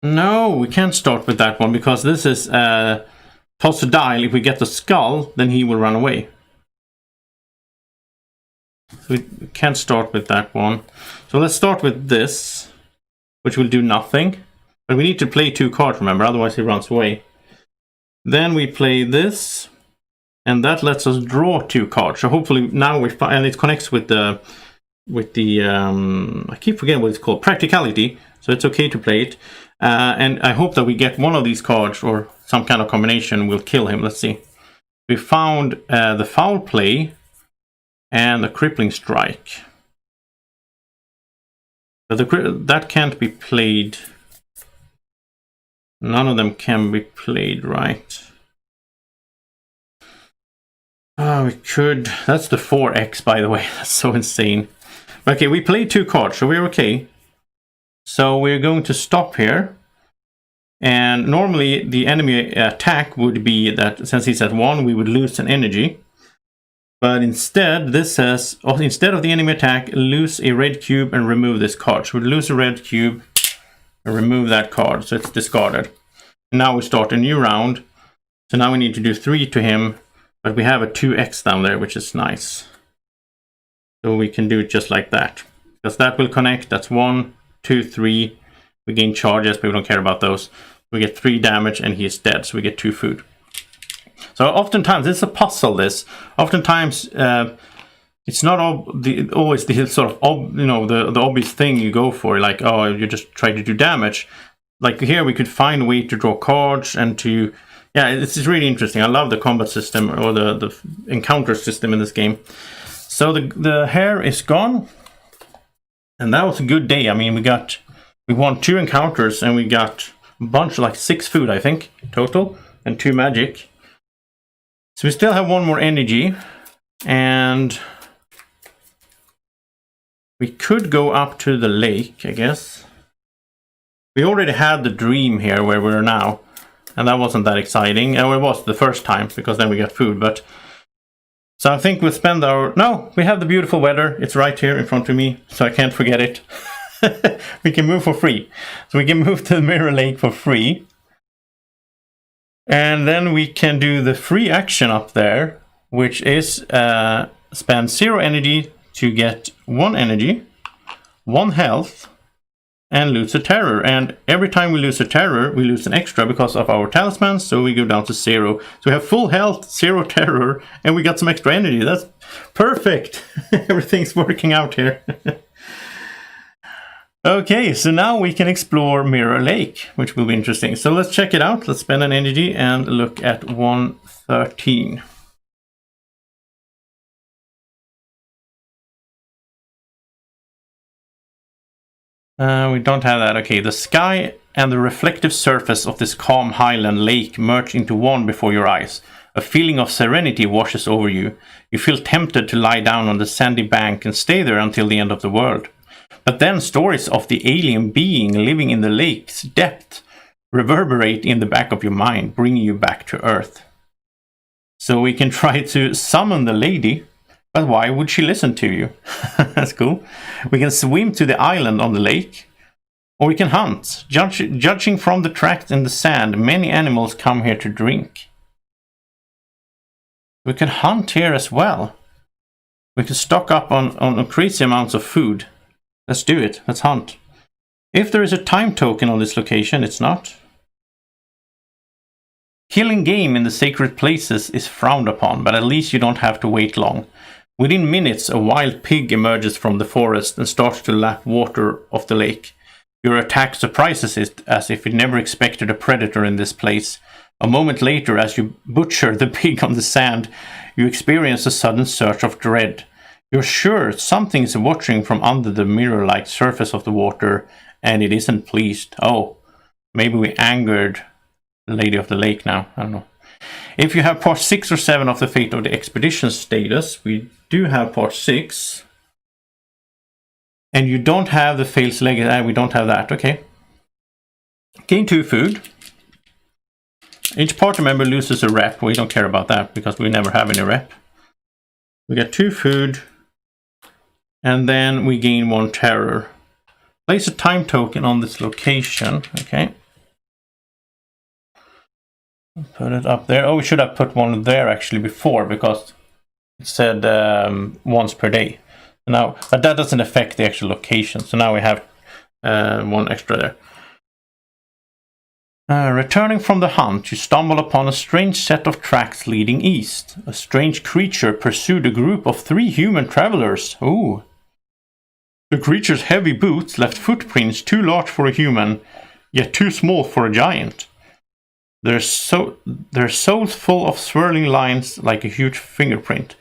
No, we can't start with that one because this is toss a dial. If we get the skull, then he will run away. So we can't start with that one. So let's start with this, which will do nothing. But we need to play 2 cards, remember, otherwise he runs away. Then we play this, and that lets us draw 2 cards. So hopefully now we find, and it connects with the I keep forgetting what it's called, practicality. So it's okay to play it. And I hope that we get one of these cards or some kind of combination will kill him. Let's see. We found the Foul Play and the Crippling Strike. But that can't be played. None of them can be played, right? Oh, we could. That's the 4x, by the way. That's so insane. Okay, we played 2 cards, so we're okay. So we're going to stop here. And normally the enemy attack would be that since he's at 1, we would lose an energy. But instead, this says, instead of the enemy attack, lose a red cube and remove this card. So we lose a red cube and remove that card, so it's discarded. And now we start a new round. So now we need to do 3 to him, but we have a 2x down there, which is nice. So we can do it just like that. Because that will connect, that's 1, 2, 3. We gain charges, but we don't care about those. We get 3 damage and he is dead, so we get 2 food. So oftentimes, it's a puzzle, this. Oftentimes, it's not always the sort of, the obvious thing you go for. Like, oh, you just try to do damage. Like here, we could find a way to draw cards and to... Yeah, it's really interesting. I love the combat system, or the encounter system in this game. So the hair is gone. And that was a good day. I mean, we won 2 encounters and we got a bunch, like 6 food, I think, total, and 2 magic. So we still have 1 more energy, and we could go up to the lake, I guess. We already had the dream here where we're now, and that wasn't that exciting. Oh, it was the first time, because then we got food, but... So I think we'll spend No, we have the beautiful weather. It's right here in front of me, so I can't forget it. We can move for free. So we can move to the Mirror Lake for free. And then we can do the free action up there, which is spend 0 energy to get 1 energy, 1 health, and lose a terror. And every time we lose a terror, we lose an extra because of our talismans, so we go down to 0. So we have full health, 0 terror, and we got some extra energy. That's perfect! Everything's working out here. Okay, so now we can explore Mirror Lake, which will be interesting. So let's check it out. Let's spend an energy and look at 113. We don't have that. Okay, the sky and the reflective surface of this calm highland lake merge into one before your eyes. A feeling of serenity washes over you. You feel tempted to lie down on the sandy bank and stay there until the end of the world. But then stories of the alien being living in the lake's depth reverberate in the back of your mind, bringing you back to Earth. So we can try to summon the lady, but why would she listen to you? That's cool. We can swim to the island on the lake, or we can hunt. Judging from the tracks in the sand, many animals come here to drink. We can hunt here as well. We can stock up on crazy amounts of food. Let's do it. Let's hunt. If there is a time token on this location, it's not. Killing game in the sacred places is frowned upon, but at least you don't have to wait long. Within minutes, a wild pig emerges from the forest and starts to lap water of the lake. Your attack surprises it as if it never expected a predator in this place. A moment later, as you butcher the pig on the sand, you experience a sudden surge of dread. You're sure something is watching from under the mirror-like surface of the water, and it isn't pleased. Oh, maybe we angered the Lady of the Lake now. I don't know. If you have part 6 or 7 of the Fate of the Expedition status, we do have part 6. And you don't have the Fail's Legacy. We don't have that. Okay. Gain 2 food. Each party member loses a rep. We don't care about that because we never have any rep. We get 2 food. And then we gain 1 terror. Place a time token on this location. Okay. Put it up there. Oh, we should have put one there actually before because it said once per day. Now, but that doesn't affect the actual location. So now we have 1 extra there. Returning from the hunt, you stumble upon a strange set of tracks leading east. A strange creature pursued a group of 3 human travelers. Ooh. The creature's heavy boots left footprints too large for a human, yet too small for a giant. Their soles full of swirling lines like a huge fingerprint.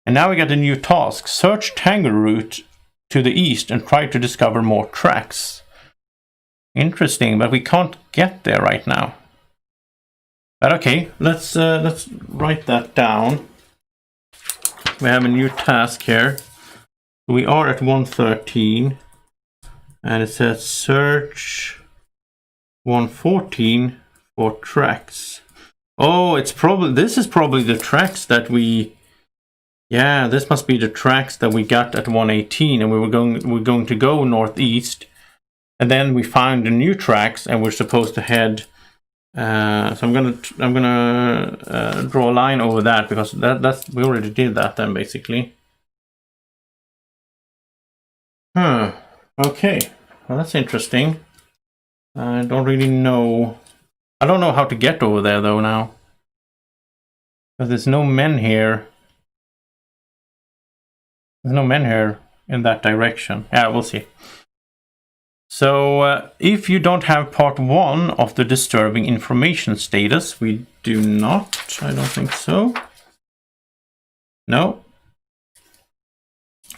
And now we got a new task. Search Tangle Route to the east and try to discover more tracks. Interesting, but we can't get there right now. But okay, let's write that down. we have a new task here. We are at 113, and it says search 114 for tracks. Oh, this is probably the tracks that we... Yeah, this must be the tracks that we got at 118, and we're going to go northeast, and then we find the new tracks, and we're supposed to head. So I'm gonna draw a line over that, because we already did that then, basically. Okay, well, that's interesting. I don't really know. I don't know how to get over there though now, because there's no menhir. There's no menhir in that direction. Yeah, we'll see. So if you don't have part 1 of the disturbing information status, we do not. I don't think so. No.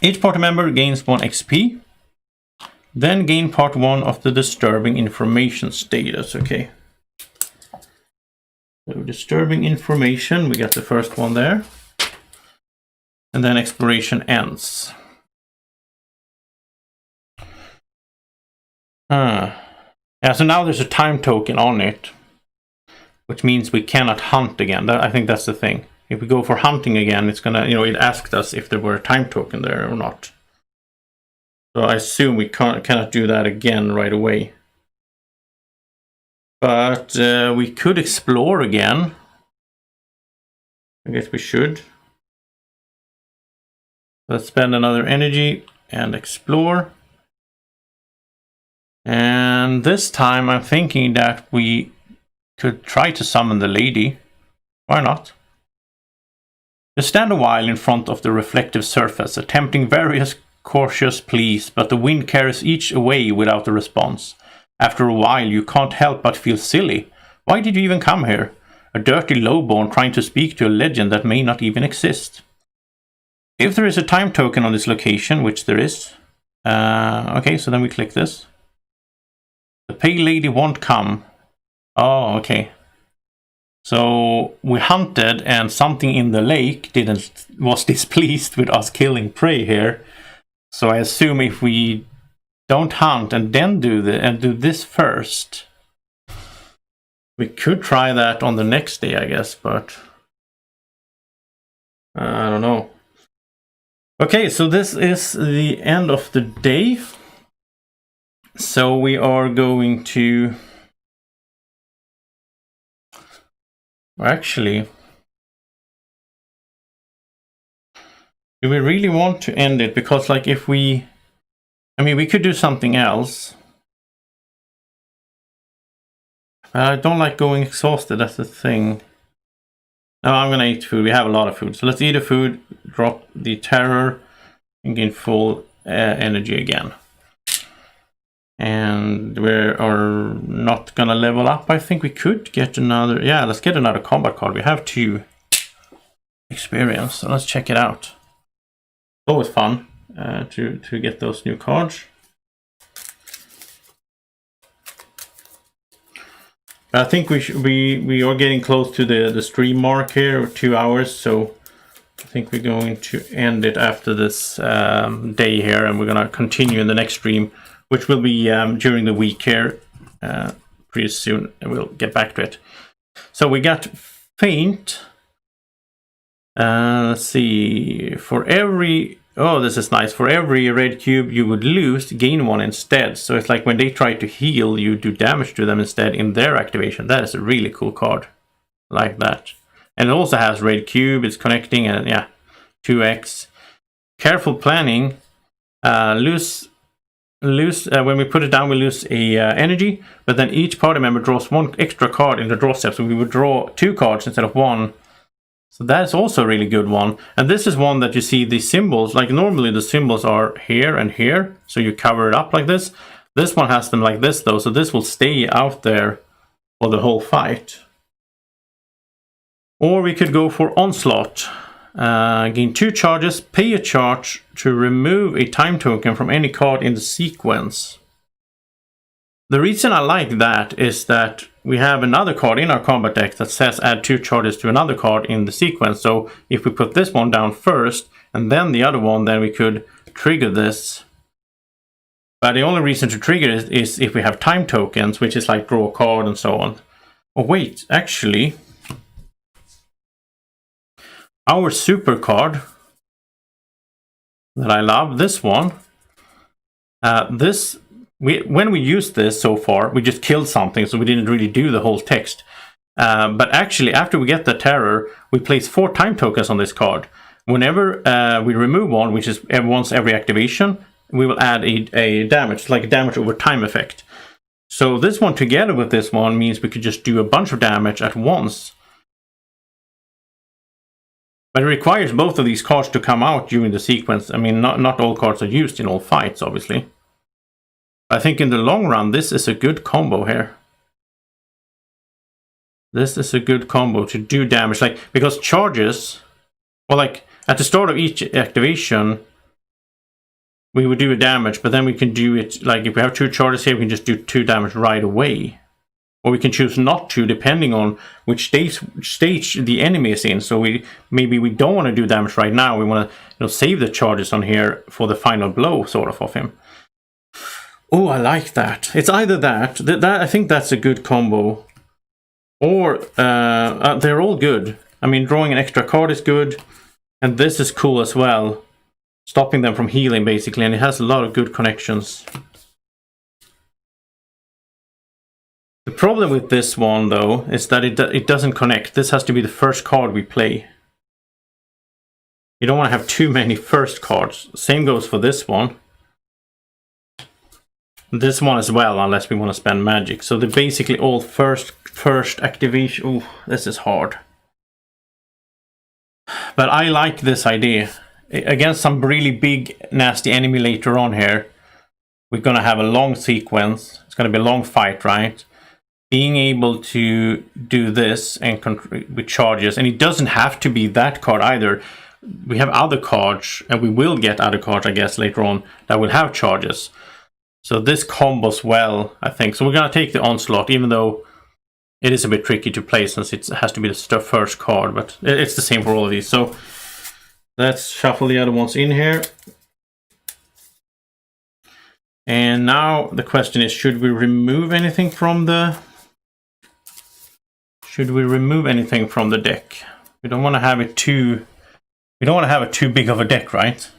Each party member gains 1 XP. Then gain part 1 of the disturbing information status. Okay. So disturbing information, we got the first one there. And then exploration ends. Yeah, so now there's a time token on it, which means we cannot hunt again. I think that's the thing. If we go for hunting again, it's gonna, it asked us if there were a time token there or not. So I assume we cannot do that again right away. But we could explore again. I guess we should. Let's spend another energy and explore. And this time I'm thinking that we could try to summon the lady. Why not? You stand a while in front of the reflective surface, attempting various cautious pleas, but the wind carries each away without a response. After a while you can't help but feel silly. Why did you even come here? A dirty lowborn trying to speak to a legend that may not even exist. If there is a time token on this location, which there is, okay, so then we click this. The pale lady won't come. Oh, okay. So we hunted, and something in the lake was displeased with us killing prey here. So I assume if we don't hunt and then do this first, we could try that on the next day, I guess, but I don't know. Okay, so this is the end of the day. So we are going to... Actually, do we really want to end it? Because like if we... I mean, we could do something else. I don't like going exhausted, that's the thing. No, I'm gonna eat food. We have a lot of food. So let's eat the food, drop the terror, and gain full energy again. And we are not gonna level up. I think we could get another... Yeah, let's get another combat card. We have 2 experience, so let's check it out. It's always fun to get those new cards. I think we are getting close to the stream mark here, 2 hours, so I think we're going to end it after this day here, and we're gonna continue in the next stream, which will be during the week here, pretty soon, and we'll get back to it. So we got faint. Let's see, for every... Oh, this is nice. For every red cube you would lose, gain 1 instead. So it's like when they try to heal, you do damage to them instead in their activation. That is a really cool card. Like that. And it also has red cube, it's connecting, and yeah, 2x. Careful planning. When we put it down, we lose a energy, but then each party member draws 1 extra card in the draw step. So we would draw 2 cards instead of 1. So that's also a really good one. And this is one that you see the symbols, like normally the symbols are here and here. So you cover it up like this. This one has them like this though. So this will stay out there for the whole fight. Or we could go for Onslaught. Gain 2 charges, pay a charge to remove a time token from any card in the sequence. The reason I like that is that we have another card in our combat deck that says add 2 charges to another card in the sequence. So if we put this one down first and then the other one, then we could trigger this. But the only reason to trigger it is if we have time tokens, which is like draw a card and so on. Oh wait, actually, our super card that I love, this one, when we used this so far, we just killed something, so we didn't really do the whole text. But actually, after we get the terror, we place 4 time tokens on this card. Whenever we remove one, which is once every activation, we will add a damage, like a damage over time effect. So this one together with this one means we could just do a bunch of damage at once. But it requires both of these cards to come out during the sequence. I mean, not all cards are used in all fights, obviously. I think in the long run, this is a good combo here. This is a good combo to do damage, like, because charges, well, like at the start of each activation, we would do a damage, but then we can do it, like if we have 2 charges here, we can just do 2 damage right away. Or we can choose not to, depending on which stage the enemy is in. So maybe we don't want to do damage right now. We want to save the charges on here for the final blow, sort of him. Oh, I like that. It's either that I think that's a good combo. Or they're all good. I mean, drawing an extra card is good. And this is cool as well. Stopping them from healing, basically. And it has a lot of good connections. The problem with this one, though, is that it doesn't connect. This has to be the first card we play. You don't want to have too many first cards. Same goes for this one. This one as well, unless we want to spend magic. So they're basically all first activation. Oh, this is hard. But I like this idea. Against some really big, nasty enemy later on here, we're going to have a long sequence. It's going to be a long fight, right? Being able to do this and with charges, and it doesn't have to be that card either. We have other cards, and we will get other cards, I guess, later on that will have charges. So this combos well, I think. So we're going to take the Onslaught, even though it is a bit tricky to play since it has to be the first card, but it's the same for all of these. So let's shuffle the other ones in here. And now the question is, should we remove anything from the... Should we remove anything from the deck? We don't want to have it too... We don't want to have it too big of a deck, right?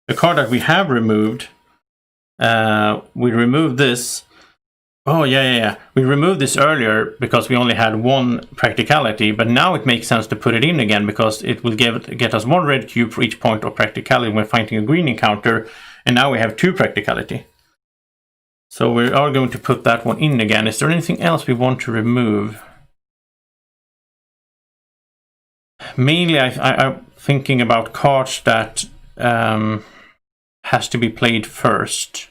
The card that we have removed, we removed this. Oh, yeah. We removed this earlier because we only had 1 practicality, but now it makes sense to put it in again because it will get us 1 red cube for each point of practicality when fighting a green encounter, and now we have 2 practicality. So we are going to put that one in again. Is there anything else we want to remove? Mainly, I'm thinking about cards that has to be played first.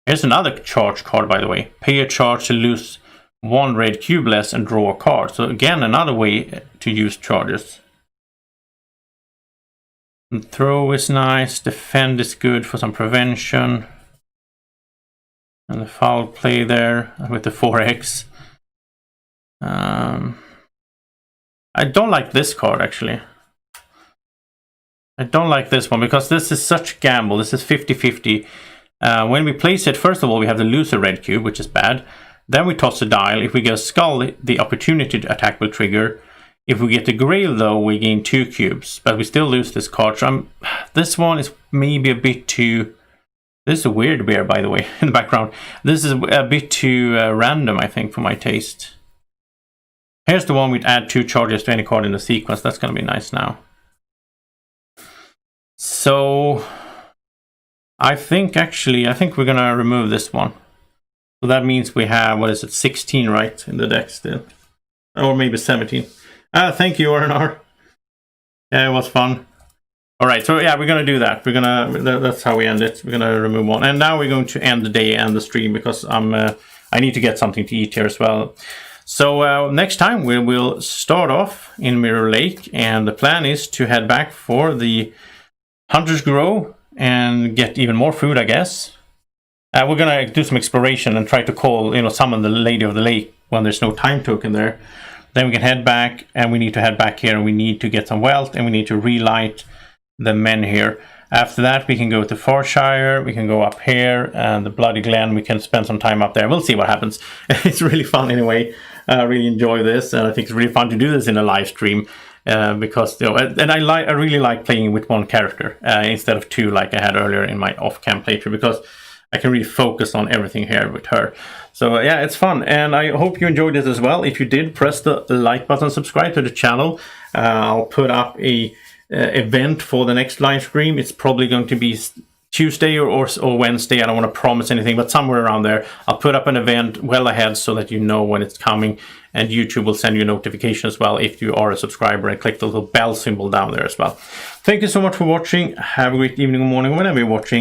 Here's another charge card, by the way. Pay a charge to lose 1 red cube less and draw a card. So again, another way to use charges. And throw is nice. Defend is good for some prevention. And the foul play there with the 4x. I don't like this card, actually. I don't like this one because this is such a gamble. This is 50-50. When we place it, first of all, we have to lose a red cube, which is bad. Then we toss a dial. If we get a skull, the opportunity to attack will trigger. If we get the grail, though, we gain 2 cubes. But we still lose this card. So this one is maybe a bit too... This is a weird bear, by the way, in the background. This is a bit too random, I think, for my taste. Here's the one we'd add 2 charges to any card in the sequence. That's going to be nice now. So... I think we're going to remove this one. So that means we have, what is it, 16, right, in the deck still. Or maybe 17. Thank you, R&R. Yeah, it was fun. All right, so yeah, we're going to do that. That's how we end it. We're going to remove one. And now we're going to end the day and the stream because I need to get something to eat here as well. So next time we will start off in Mirror Lake. And the plan is to head back for the Hunter's Grove and get even more food, I guess. We're gonna do some exploration and try to call, summon the Lady of the Lake when there's no time token there. Then we can head back, and we need to head back here, and we need to get some wealth, and we need to relight the menhir. After that, we can go to Farshire, we can go up here, and the Bloody Glen, we can spend some time up there. We'll see what happens. It's really fun anyway. I really enjoy this, and I think it's really fun to do this in a live stream. Because and I really like playing with one character instead of two like I had earlier in my off-cam playthrough, because I can really focus on everything here with her. So yeah, it's fun, and I hope you enjoyed this as well. If you did, press the like button, subscribe to the channel. I'll put up a event for the next live stream. It's probably going to be Tuesday or Wednesday. I don't want to promise anything, but somewhere around there. I'll put up an event well ahead so that you know when it's coming, and YouTube will send you a notification as well if you are a subscriber, and click the little bell symbol down there as well. Thank you so much for watching. Have a great evening or morning whenever you're watching.